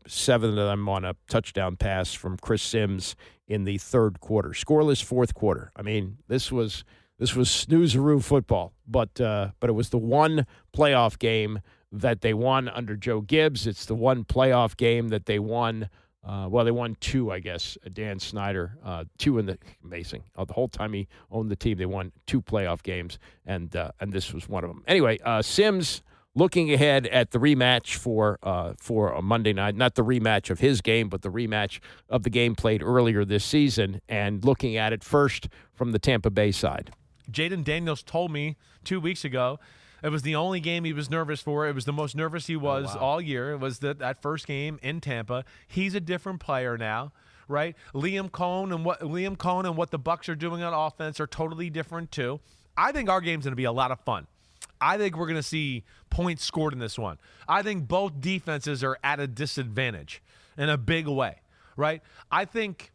7 of them on a touchdown pass from Chris Sims in the third quarter. Scoreless fourth quarter. I mean, this was snooze-a-roo football, but it was the one playoff game that they won under Joe Gibbs. It's the one playoff game that they won. They won 2, I guess. Dan Snyder, 2 in the amazing. The whole time he owned the team, they won 2 playoff games, and this was one of them. Anyway, Sims looking ahead at the rematch for a Monday night, not the rematch of his game, but the rematch of the game played earlier this season, and looking at it first from the Tampa Bay side. Jaden Daniels told me 2 weeks ago it was the only game he was nervous for. It was the most nervous he was all year. It was that first game in Tampa. He's a different player now, right? Liam Cohn and what the Bucs are doing on offense are totally different too. I think our game's going to be a lot of fun. I think we're going to see points scored in this one. I think both defenses are at a disadvantage in a big way, right? I think,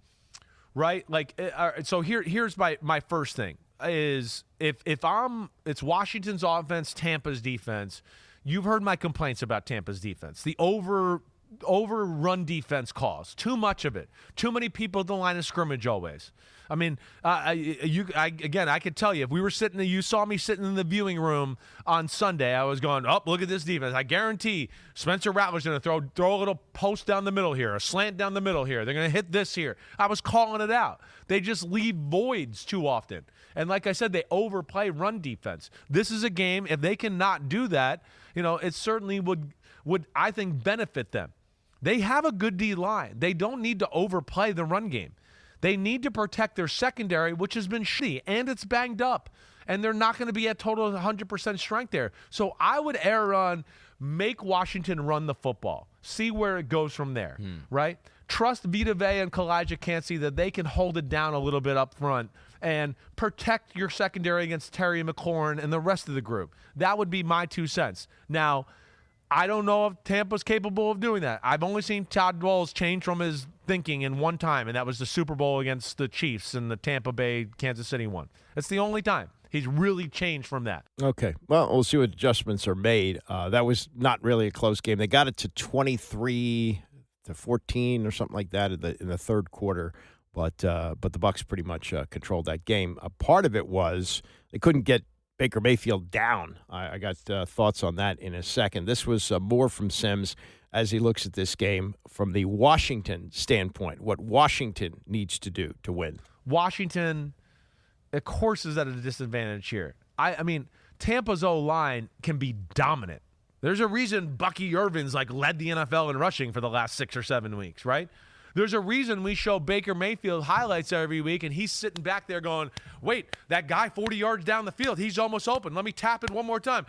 right, like, so here's my first thing is it's Washington's offense, Tampa's defense. You've heard my complaints about Tampa's defense. The overrun defense calls. Too much of it. Too many people at the line of scrimmage always. I mean, I could tell you, if we were you saw me sitting in the viewing room on Sunday, I was going, look at this defense. I guarantee Spencer Rattler's going to throw a little post down the middle here, a slant down the middle here. They're going to hit this here. I was calling it out. They just leave voids too often. And like I said, they overplay run defense. This is a game, if they cannot do that, it certainly would I think, benefit them. They have a good D line. They don't need to overplay the run game. They need to protect their secondary, which has been shitty, and it's banged up. And they're not going to be at total 100% strength there. So I would err on make Washington run the football. See where it goes from there, right? Trust Vita Vea and Kalijah Cansey that they can hold it down a little bit up front and protect your secondary against Terry McLaurin and the rest of the group. That would be my 2 cents. Now, I don't know if Tampa's capable of doing that. I've only seen Todd Bowles change from his thinking in one time, and that was the Super Bowl against the Chiefs and the Tampa Bay Kansas City one. That's the only time he's really changed from that. Okay. Well, we'll see what adjustments are made. That was not really a close game. They got it to 23-14 or something like that in the third quarter, but the Bucs pretty much controlled that game. A part of it was they couldn't get Baker Mayfield down. I got thoughts on that in a second. This was more from Sims as he looks at this game from the Washington standpoint, what Washington needs to do to win. Washington, of course, is at a disadvantage here. I mean, Tampa's O-line can be dominant. There's a reason Bucky Irvin's led the NFL in rushing for the last 6 or 7 weeks, right? There's a reason we show Baker Mayfield highlights every week, and he's sitting back there going, wait, that guy 40 yards down the field, he's almost open. Let me tap it one more time,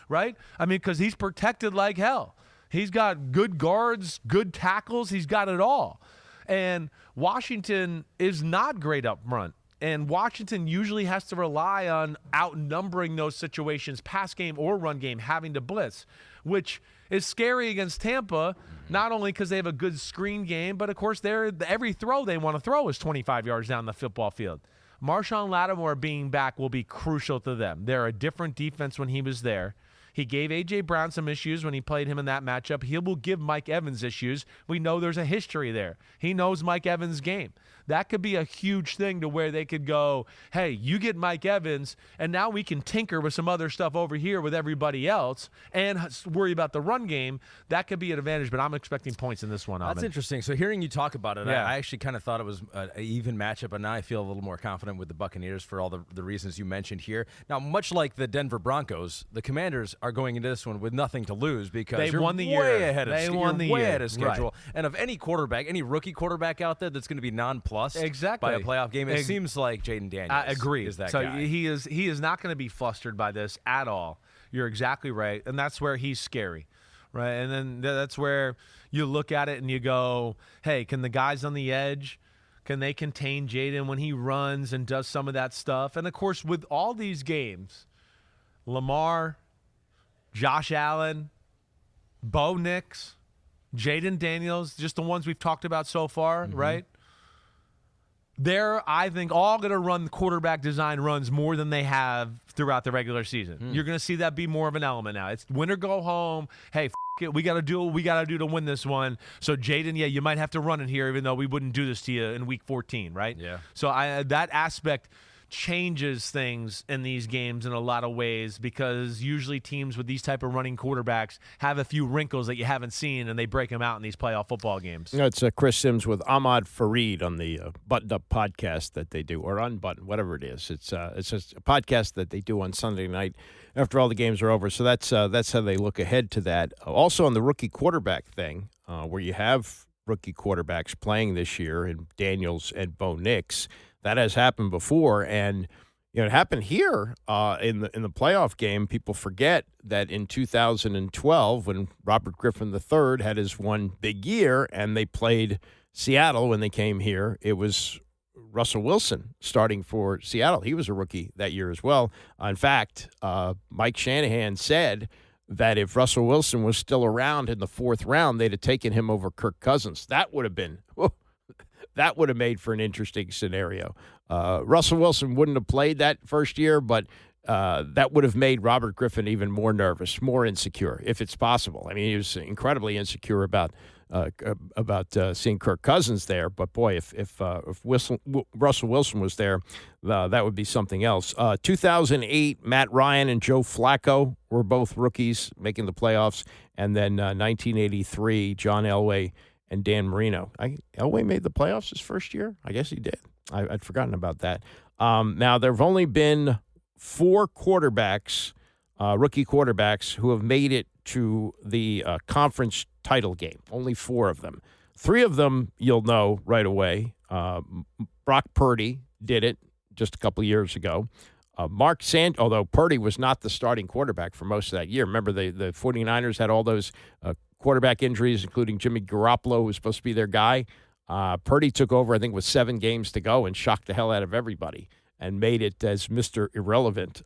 right? I mean, because he's protected like hell. He's got good guards, good tackles. He's got it all. And Washington is not great up front. And Washington usually has to rely on outnumbering those situations, pass game or run game, having to blitz, which is scary against Tampa, not only because they have a good screen game, but, of course, every throw they want to throw is 25 yards down the football field. Marshawn Lattimore being back will be crucial to them. They're a different defense when he was there. He gave A.J. Brown some issues when he played him in that matchup. He will give Mike Evans issues. We know there's a history there. He knows Mike Evans' game. That could be a huge thing to where they could go, hey, you get Mike Evans, and now we can tinker with some other stuff over here with everybody else and worry about the run game. That could be an advantage, but I'm expecting points in this one. That's interesting. So hearing you talk about it, yeah. I actually kind of thought it was an even matchup, and now I feel a little more confident with the Buccaneers for all the reasons you mentioned here. Now, much like the Denver Broncos, the Commanders are going into this one with nothing to lose because They you're won the way year. ahead of They schedule. won the way year. ahead of schedule. Right. And of any quarterback, any rookie quarterback out there that's going to be nonplussed Exactly. by a playoff game, it seems like Jaden Daniels. I agree. Is that so guy. he is not going to be flustered by this at all. You're exactly right, and that's where he's scary, right? And then that's where you look at it and you go, hey, can the guys on the edge, can they contain Jaden when he runs and does some of that stuff? And, of course, with all these games, Lamar, Josh Allen, Bo Nix, Jaden Daniels, just the ones we've talked about so far, right? They're, I think, all going to run quarterback design runs more than they have throughout the regular season. You're going to see that be more of an element now. It's win or go home. Hey, it, we got to do what we got to do to win this one. So, Jaden, yeah, you might have to run it here, even though we wouldn't do this to you in week 14, right? Yeah. So that aspect changes things in these games in a lot of ways because usually teams with these type of running quarterbacks have a few wrinkles that you haven't seen, and they break them out in these playoff football games. It's Chris Sims with Ahmad Fareed on the Buttoned Up podcast that they do, or Unbuttoned, whatever it is. It's just a podcast that they do on Sunday night after all the games are over. So that's how they look ahead to that. Also on the rookie quarterback thing, where you have rookie quarterbacks playing this year, and Daniels and Bo Nix. That has happened before, and it happened here in the playoff game. People forget that in 2012, when Robert Griffin III had his one big year, and they played Seattle when they came here, it was Russell Wilson starting for Seattle. He was a rookie that year as well. In fact, Mike Shanahan said that if Russell Wilson was still around in the fourth round, they'd have taken him over Kirk Cousins. That would have been. That would have made for an interesting scenario. Russell Wilson wouldn't have played that first year, but that would have made Robert Griffin even more nervous, more insecure, if it's possible. I mean, he was incredibly insecure about seeing Kirk Cousins there. But boy, if Russell Wilson was there, that would be something else. 2008, Matt Ryan and Joe Flacco were both rookies making the playoffs, and then 1983, John Elway and Dan Marino. Elway made the playoffs his first year? I guess he did. I'd forgotten about that. Now, there have only been 4 quarterbacks, rookie quarterbacks, who have made it to the conference title game. Only 4 of them. 3 of them you'll know right away. Brock Purdy did it just a couple of years ago. Although Purdy was not the starting quarterback for most of that year. Remember, the 49ers had all those quarterback injuries, including Jimmy Garoppolo, who was supposed to be their guy. Purdy took over, I think, with 7 games to go and shocked the hell out of everybody and made it as Mr. Irrelevant.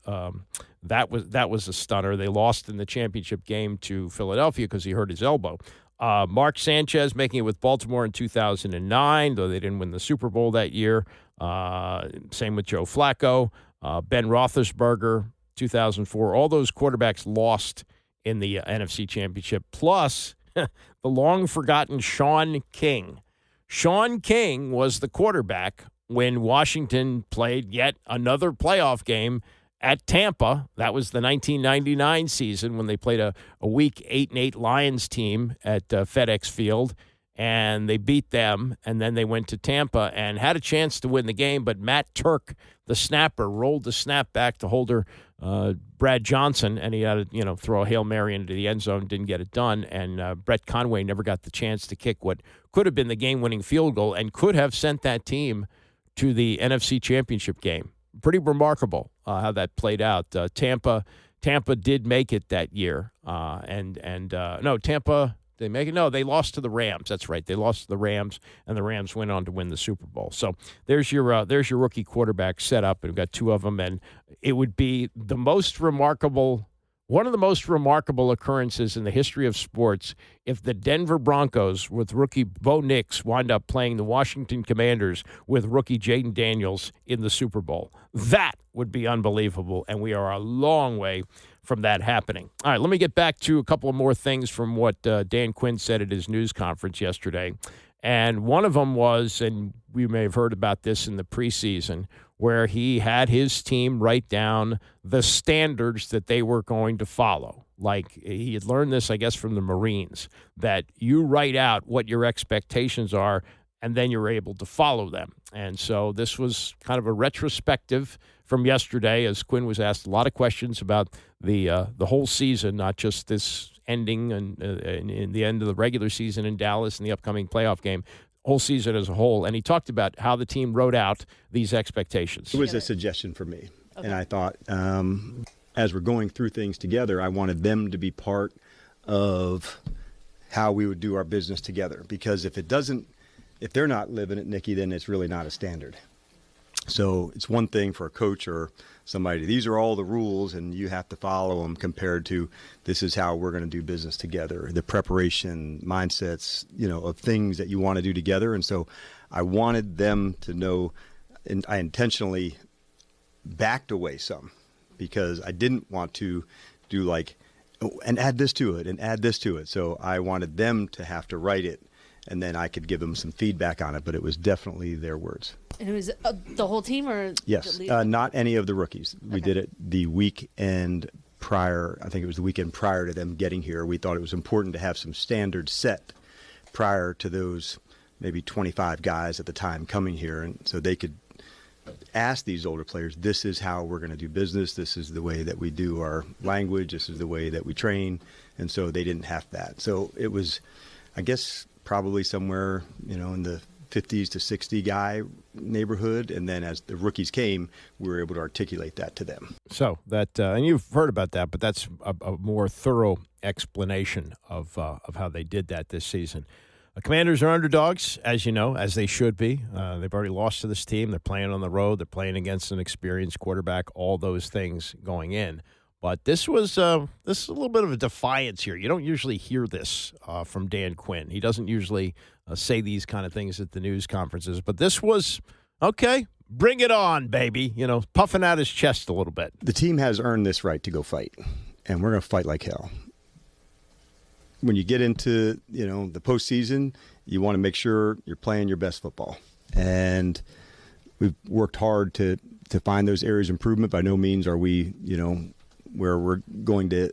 That was a stunner. They lost in the championship game to Philadelphia because he hurt his elbow. Mark Sanchez making it with Baltimore in 2009, though they didn't win the Super Bowl that year. Same with Joe Flacco. Ben Roethlisberger, 2004. All those quarterbacks lost in the NFC Championship, plus the long-forgotten Sean King. Sean King was the quarterback when Washington played yet another playoff game at Tampa. That was the 1999 season when they played a week 8-8 Lions team at FedEx Field, and they beat them, and then they went to Tampa and had a chance to win the game, but Matt Turk, the snapper, rolled the snap back to holder Brad Johnson, and he had to throw a Hail Mary into the end zone, didn't get it done, and Brett Conway never got the chance to kick what could have been the game-winning field goal and could have sent that team to the NFC Championship game. Pretty remarkable how that played out. Tampa did make it that year, no, Tampa. They make it? No, they lost to the Rams. That's right. They lost to the Rams, and the Rams went on to win the Super Bowl. So there's your rookie quarterback set up, and we've got 2 of them, and it would be one of the most remarkable occurrences in the history of sports if the Denver Broncos with rookie Bo Nix wind up playing the Washington Commanders with rookie Jaden Daniels in the Super Bowl. That would be unbelievable, and we are a long way from that happening. All right, let me get back to a couple of more things from what Dan Quinn said at his news conference yesterday. And one of them was, and we may have heard about this in the preseason, where he had his team write down the standards that they were going to follow. Like he had learned this, I guess, from the Marines, that you write out what your expectations are, and then you're able to follow them. And so this was kind of a retrospective from yesterday, as Quinn was asked a lot of questions about the whole season, not just this ending and in the end of the regular season in Dallas and the upcoming playoff game, whole season as a whole. And he talked about how the team wrote out these expectations. It was a suggestion for me. Okay. And I thought, as we're going through things together, I wanted them to be part of how we would do our business together. Because if they're not living it, Nikki, then it's really not a standard. So it's one thing for a coach or somebody, these are all the rules and you have to follow them, compared to this is how we're going to do business together, the preparation, mindsets, of things that you want to do together. And so I wanted them to know, and I intentionally backed away some, because I didn't want to do like, and add this to it and add this to it. So I wanted them to have to write it, and then I could give them some feedback on it, but it was definitely their words. And it was the whole team, or? Yes, not any of the rookies. We did it the weekend prior. I think it was the weekend prior to them getting here. We thought it was important to have some standards set prior to those maybe 25 guys at the time coming here, and so they could ask these older players, this is how we're going to do business, this is the way that we do our language, this is the way that we train, and so they didn't have that. So it was, I guess, probably somewhere, in the 50s to 60 guy neighborhood, and then as the rookies came, we were able to articulate that to them. So that, and you've heard about that, but that's a more thorough explanation of how they did that this season. The Commanders are underdogs, as you know, as they should be. They've already lost to this team. They're playing on the road. They're playing against an experienced quarterback, all those things going in. But this is a little bit of a defiance here. You don't usually hear this from Dan Quinn. He doesn't usually say these kind of things at the news conferences. But this was, okay, bring it on, baby. Puffing out his chest a little bit. The team has earned this right to go fight, and we're going to fight like hell. When you get into, the postseason, you want to make sure you're playing your best football. And we've worked hard to find those areas of improvement. By no means are we, where we're going to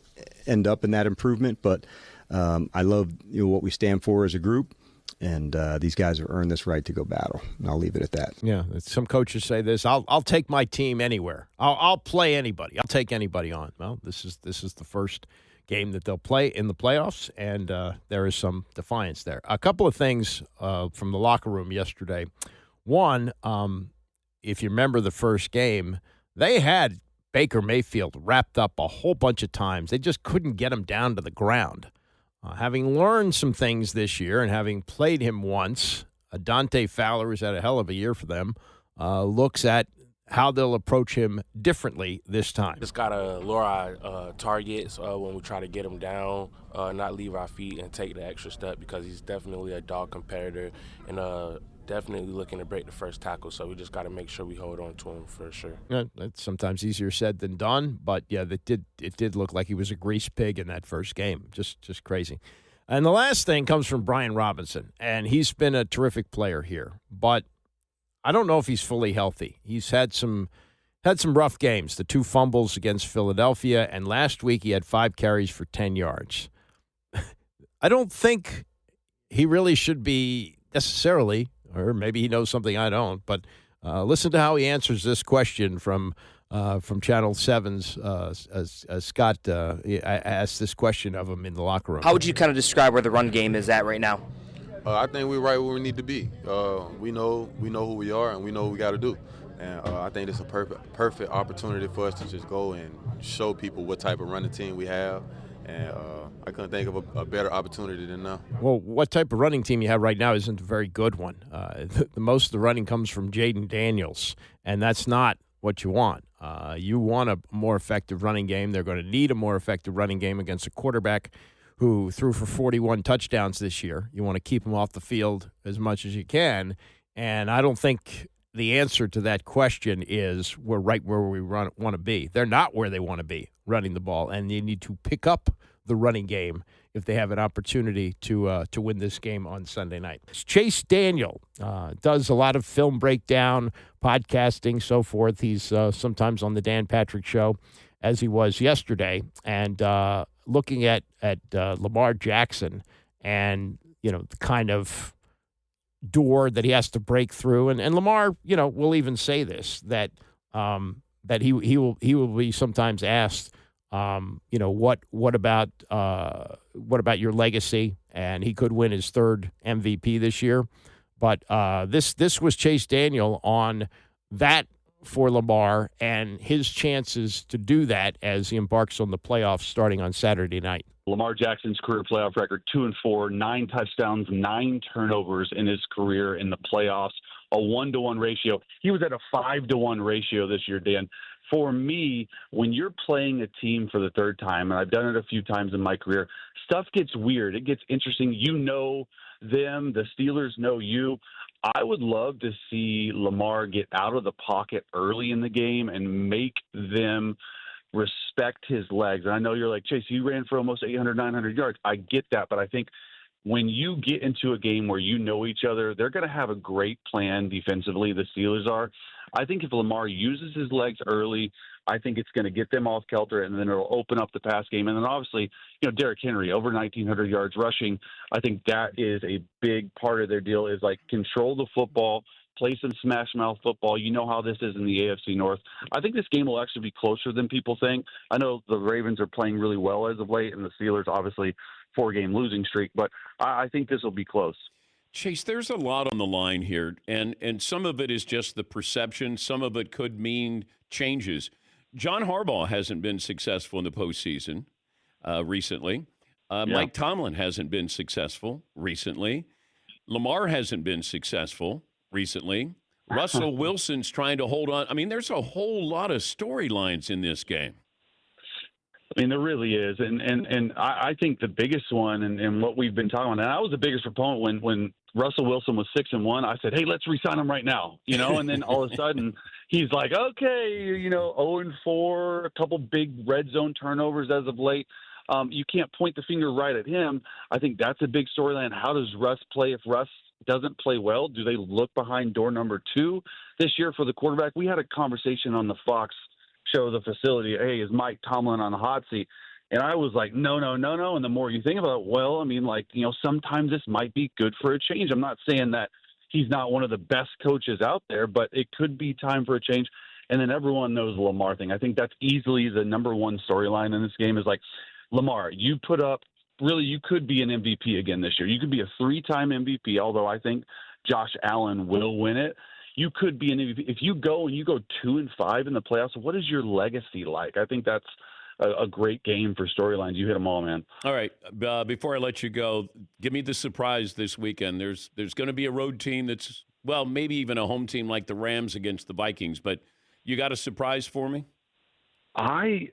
end up in that improvement. But I love, what we stand for as a group. And these guys have earned this right to go battle. And I'll leave it at that. Yeah, some coaches say this, I'll take my team anywhere. I'll play anybody. I'll take anybody on. Well, this is the first game that they'll play in the playoffs, and there is some defiance there. A couple of things from the locker room yesterday. One, if you remember the first game, they had Baker Mayfield wrapped up a whole bunch of times. They just couldn't get him down to the ground. Having learned some things this year and having played him once, Dante Fowler, who's had a hell of a year for them, looks at how they'll approach him differently this time. Just got to lure our targets when we try to get him down, not leave our feet and take the extra step, because he's definitely a dog competitor and definitely looking to break the first tackle. So we just got to make sure we hold on to him for sure. Yeah, that's sometimes easier said than done, but yeah, it did look like he was a grease pig in that first game. Just crazy. And the last thing comes from Brian Robinson, and he's been a terrific player here, but I don't know if he's fully healthy. He's had some rough games, the 2 fumbles against Philadelphia, and last week he had 5 carries for 10 yards. I don't think he really should be necessarily, or maybe he knows something I don't, but listen to how he answers this question from Channel 7's as Scott asked this question of him in the locker room. How would you kind of describe where the run game is at right now? I think we're right where we need to be. We know who we are, and we know what we got to do. And I think it's a perfect opportunity for us to just go and show people what type of running team we have. And I couldn't think of a better opportunity than now. Well, what type of running team you have right now isn't a very good one. The most of the running comes from Jaden Daniels, and that's not what you want. You want a more effective running game. They're going to need a more effective running game against a quarterback who threw for 41 touchdowns this year. You want to keep him off the field as much as you can. And I don't think the answer to that question is we're right where we want to be. They're not where they want to be running the ball, and you need to pick up the running game if they have an opportunity to win this game on Sunday night. Chase Daniel does a lot of film breakdown, podcasting, so forth. He's sometimes on the Dan Patrick Show, as he was yesterday, and looking at Lamar Jackson and, the kind of door that he has to break through. And Lamar, will even say this, that that he will be sometimes asked, what about your legacy? And he could win his third MVP this year. But this was Chase Daniel on that for Lamar and his chances to do that as he embarks on the playoffs starting on Saturday night. Lamar Jackson's career playoff record, 2-4, 9 touchdowns, 9 turnovers in his career in the playoffs, a 1-to-1 ratio. He was at a 5-to-1 ratio this year, Dan. For me, when you're playing a team for the third time, and I've done it a few times in my career, stuff gets weird. It gets interesting. You know them. The Steelers know you. I would love to see Lamar get out of the pocket early in the game and make them respect his legs. And I know you're like, Chase, you ran for almost 800, 900 yards. I get that, but I think when you get into a game where you know each other, they're going to have a great plan defensively, the Steelers are. I think if Lamar uses his legs early, I think it's going to get them off kilter, and then it'll open up the pass game. And then obviously, Derrick Henry, over 1,900 yards rushing. I think that is a big part of their deal is like control the football, play some smash mouth football. You know how this is in the AFC North. I think this game will actually be closer than people think. I know the Ravens are playing really well as of late, and the Steelers obviously 4-game losing streak, but I think this will be close. Chase, there's a lot on the line here, and some of it is just the perception. Some of it could mean changes. John Harbaugh hasn't been successful in the postseason recently. Mike Tomlin hasn't been successful recently. Lamar hasn't been successful recently. Russell Wilson's trying to hold on. I mean, there's a whole lot of storylines in this game. I mean, there really is. And I think the biggest one and what we've been talking about, and I was the biggest proponent when Russell Wilson was 6-1, I said, hey, let's re-sign him right now, and then all of a sudden he's like, okay, 0-4, a couple big red zone turnovers as of late. You can't point the finger right at him. I think that's a big storyline. How does Russ play? If Russ doesn't play well, do they look behind door number 2 this year for the quarterback? We had a conversation on the Fox show, The Facility. Hey, is Mike Tomlin on the hot seat? And I was like, no. And the more you think about it, sometimes this might be good for a change. I'm not saying that he's not one of the best coaches out there, but it could be time for a change. And then everyone knows the Lamar thing. I think that's easily the number one storyline in this game is like, Lamar, you put up, really, you could be an MVP again this year. You could be a 3-time MVP, although I think Josh Allen will win it. You could be an MVP. If you go 2-5 in the playoffs, what is your legacy like? I think that's a great game for storylines. You hit them all, man. All right. Before I let you go, give me the surprise this weekend. There's going to be a road team that's, well, maybe even a home team like the Rams against the Vikings, but you got a surprise for me? I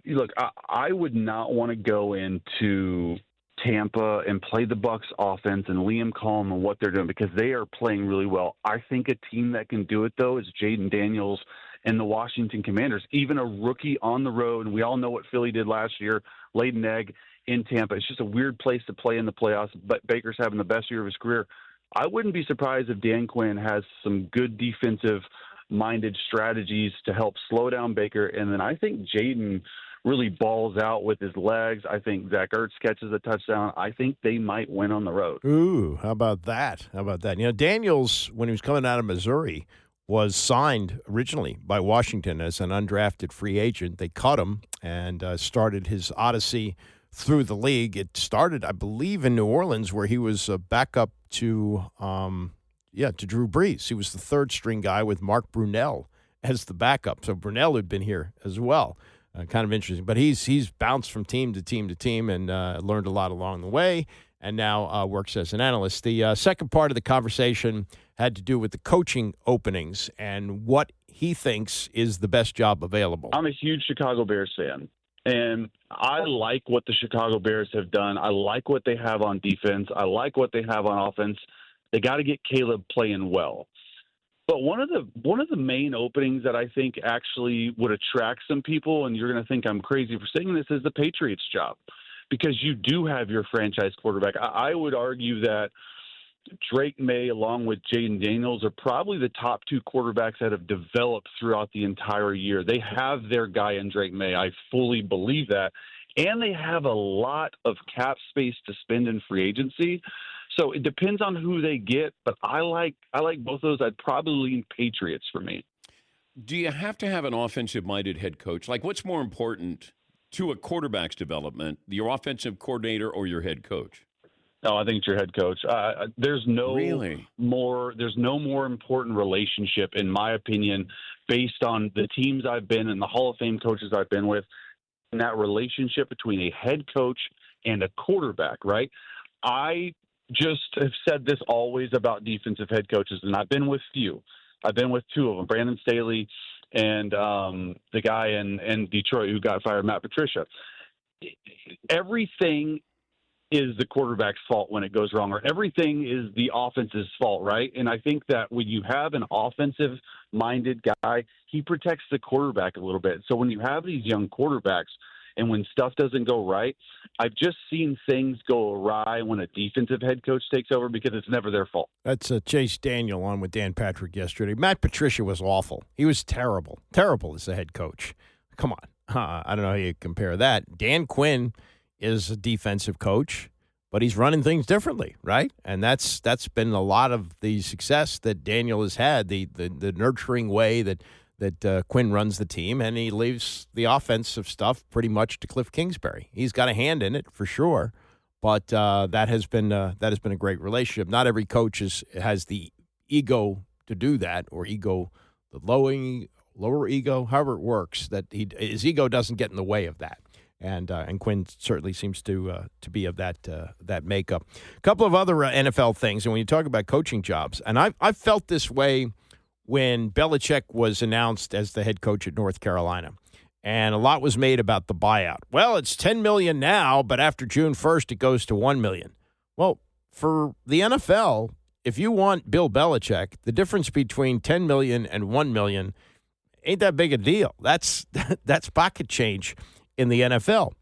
would not want to go into Tampa and play the Bucs offense and Liam Cohen and what they're doing because they are playing really well. I think a team that can do it, though, is Jaden Daniels and the Washington Commanders. Even a rookie on the road, and we all know what Philly did last year, laid an egg in Tampa. It's just a weird place to play in the playoffs, but Baker's having the best year of his career. I wouldn't be surprised if Dan Quinn has some good defensive-minded strategies to help slow down Baker, and then I think Jaden really balls out with his legs. I think Zach Ertz catches a touchdown. I think they might win on the road. Ooh, how about that? Daniels, when he was coming out of Missouri, was signed originally by Washington as an undrafted free agent. They cut him and started his odyssey through the league. It started, I believe, in New Orleans, where he was a backup to Drew Brees. He was the third-string guy with Mark Brunell as the backup. So Brunell had been here as well. Kind of interesting. But he's bounced from team to team to team and learned a lot along the way and now works as an analyst. The second part of the conversation had to do with the coaching openings and what he thinks is the best job available. I'm a huge Chicago Bears fan, and I like what the Chicago Bears have done. I like what they have on defense. I like what they have on offense. They got to get Caleb playing well. But one of the main openings that I think actually would attract some people, and you're going to think I'm crazy for saying this, is the Patriots' job, because you do have your franchise quarterback. I would argue that Drake May, along with Jaden Daniels, are probably the top 2 quarterbacks that have developed throughout the entire year. They have their guy in Drake May. I fully believe that. And they have a lot of cap space to spend in free agency. So it depends on who they get, but I like both of those. I'd probably lean Patriots for me. do you have to have an offensive-minded head coach? Like, what's more important to a quarterback's development, your offensive coordinator or your head coach? No, I think it's your head coach. There's no more important relationship, in my opinion, based on the teams I've been and the Hall of Fame coaches I've been with, and that relationship between a head coach and a quarterback, right? I just have said this always about defensive head coaches, and I've been with few. I've been with two of them, Brandon Staley and the guy in Detroit who got fired, Matt Patricia. Everything is the quarterback's fault when it goes wrong, or everything is the offense's fault, right? And I think that when you have an offensive-minded guy, he protects the quarterback a little bit. So when you have these young quarterbacks and when stuff doesn't go right, I've just seen things go awry when a defensive head coach takes over because it's never their fault. That's Chase Daniel on with Dan Patrick yesterday. Matt Patricia was awful. He was terrible. Terrible as a head coach. Come on. I don't know how you compare that. Dan Quinn is a defensive coach, but he's running things differently, right? And that's been a lot of the success that Daniel has had, the nurturing way that Quinn runs the team, and he leaves the offensive stuff pretty much to Cliff Kingsbury. He's got a hand in it for sure, but that has been a great relationship. Not every coach has the ego to do that, or the lower ego, however it works. That his ego doesn't get in the way of that. And Quinn certainly seems to be of that makeup. A couple of other NFL things, and when you talk about coaching jobs, and I've felt this way when Belichick was announced as the head coach at North Carolina, and a lot was made about the buyout. Well, it's $10 million now, but after June 1st, it goes to $1 million. Well, for the NFL, if you want Bill Belichick, the difference between $10 million and $1 million ain't that big a deal. That's pocket change in the NFL.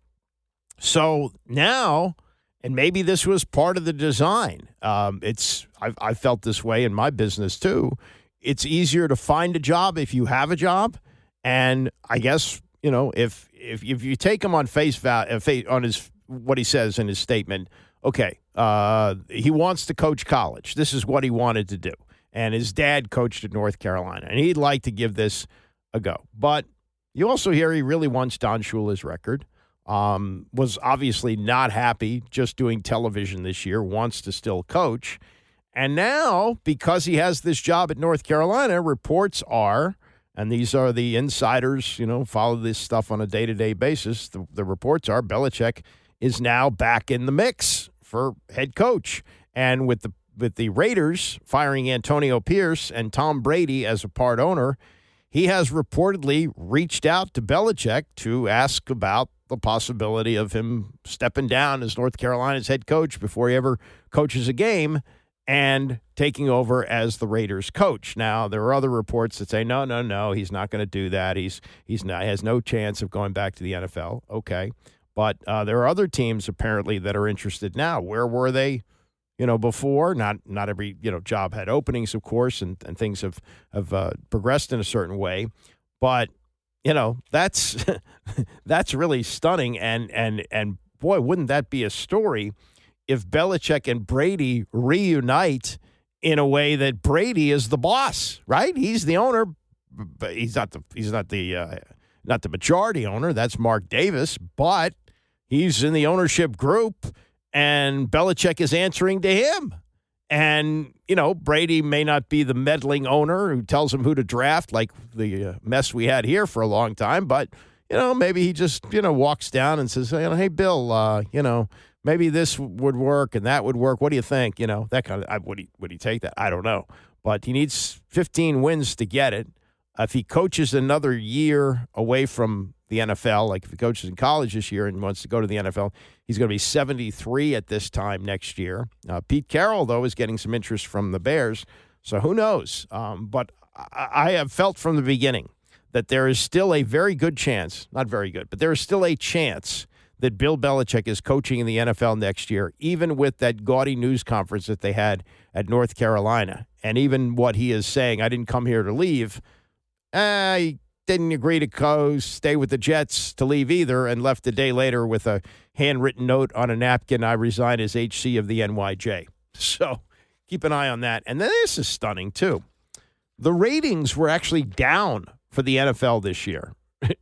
So now, and maybe this was part of the design. I felt this way in my business too. It's easier to find a job if you have a job, and I guess if you take him on face value, on what he says in his statement. Okay, he wants to coach college. This is what he wanted to do, and his dad coached at North Carolina, and he'd like to give this a go, but. You also hear he really wants Don Shula's record, was obviously not happy just doing television this year, wants to still coach. And now, because he has this job at North Carolina, reports are, and these are the insiders, follow this stuff on a day-to-day basis, the reports are Belichick is now back in the mix for head coach. And with the Raiders firing Antonio Pierce and Tom Brady as a part owner, he has reportedly reached out to Belichick to ask about the possibility of him stepping down as North Carolina's head coach before he ever coaches a game and taking over as the Raiders coach. Now, there are other reports that say, no, he's not going to do that. He has no chance of going back to the NFL. Okay. But there are other teams apparently that are interested now. Where were they? Before, not every, job had openings, of course, and things have progressed in a certain way. But, that's that's really stunning. And boy, wouldn't that be a story if Belichick and Brady reunite in a way that Brady is the boss, right? He's the owner, but he's not the majority owner. That's Mark Davis, but he's in the ownership group. And Belichick is answering to him. And, Brady may not be the meddling owner who tells him who to draft, like the mess we had here for a long time. But, maybe he just, walks down and says, hey, Bill, maybe this would work and that would work. What do you think? That kind of, would he take that? I don't know. But he needs 15 wins to get it. If he coaches another year away from the NFL, like if he coaches in college this year and wants to go to the NFL, he's going to be 73 at this time next year. Pete Carroll, though, is getting some interest from the Bears, so who knows? But I have felt from the beginning that there is still a very good chance, not very good, but there is still a chance that Bill Belichick is coaching in the NFL next year, even with that gaudy news conference that they had at North Carolina. And even what he is saying, I didn't come here to leave. I didn't agree to stay with the Jets to leave either, and left a day later with a handwritten note on a napkin. I resign as HC of the NYJ. So keep an eye on that. And then this is stunning, too. The ratings were actually down for the NFL this year.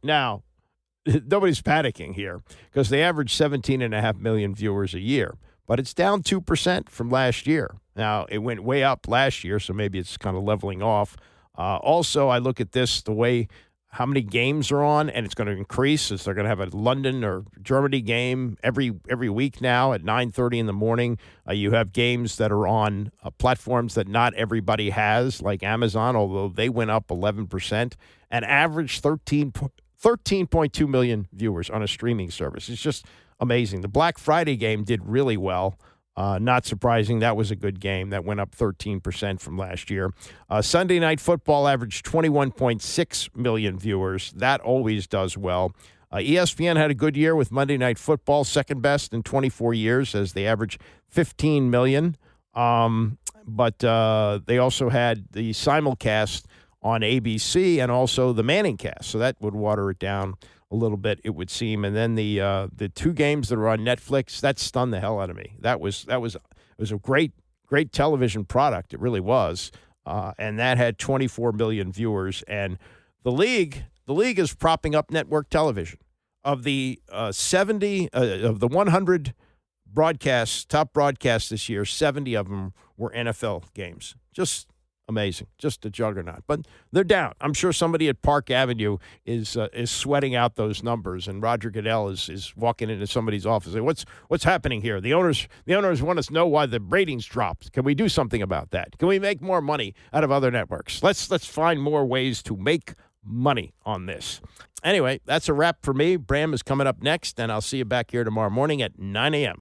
Now, nobody's panicking here because they average 17.5 million viewers a year, but it's down 2% from last year. Now, it went way up last year, so maybe it's kind of leveling off. Also, I look at this, the way how many games are on, and it's going to increase as they're going to have a London or Germany game every week now at 9:30 in the morning. You have games that are on platforms that not everybody has, like Amazon, although they went up 11%, and average 13.2 million viewers on a streaming service. It's just amazing. The Black Friday game did really well. Not surprising. That was a good game. That went up 13% from last year. Sunday Night Football averaged 21.6 million viewers. That always does well. ESPN had a good year with Monday Night Football, second best in 24 years as they average 15 million. But they also had the simulcast on ABC and also the Manning cast. So that would water it down a little bit, it would seem. And then the two games that are on Netflix, that stunned the hell out of me. It was a great television product. It really was. And that had 24 million viewers. And the league is propping up network television. Of the 100 broadcasts, top broadcasts this year, 70 of them were NFL games. Just amazing, just a juggernaut. But they're down. I'm sure somebody at Park Avenue is sweating out those numbers, and Roger Goodell is walking into somebody's office and saying, "What's happening here? The owners want us to know why the ratings dropped. Can we do something about that? Can we make more money out of other networks? Let's find more ways to make money on this." Anyway, that's a wrap for me. Bram is coming up next, and I'll see you back here tomorrow morning at 9 a.m.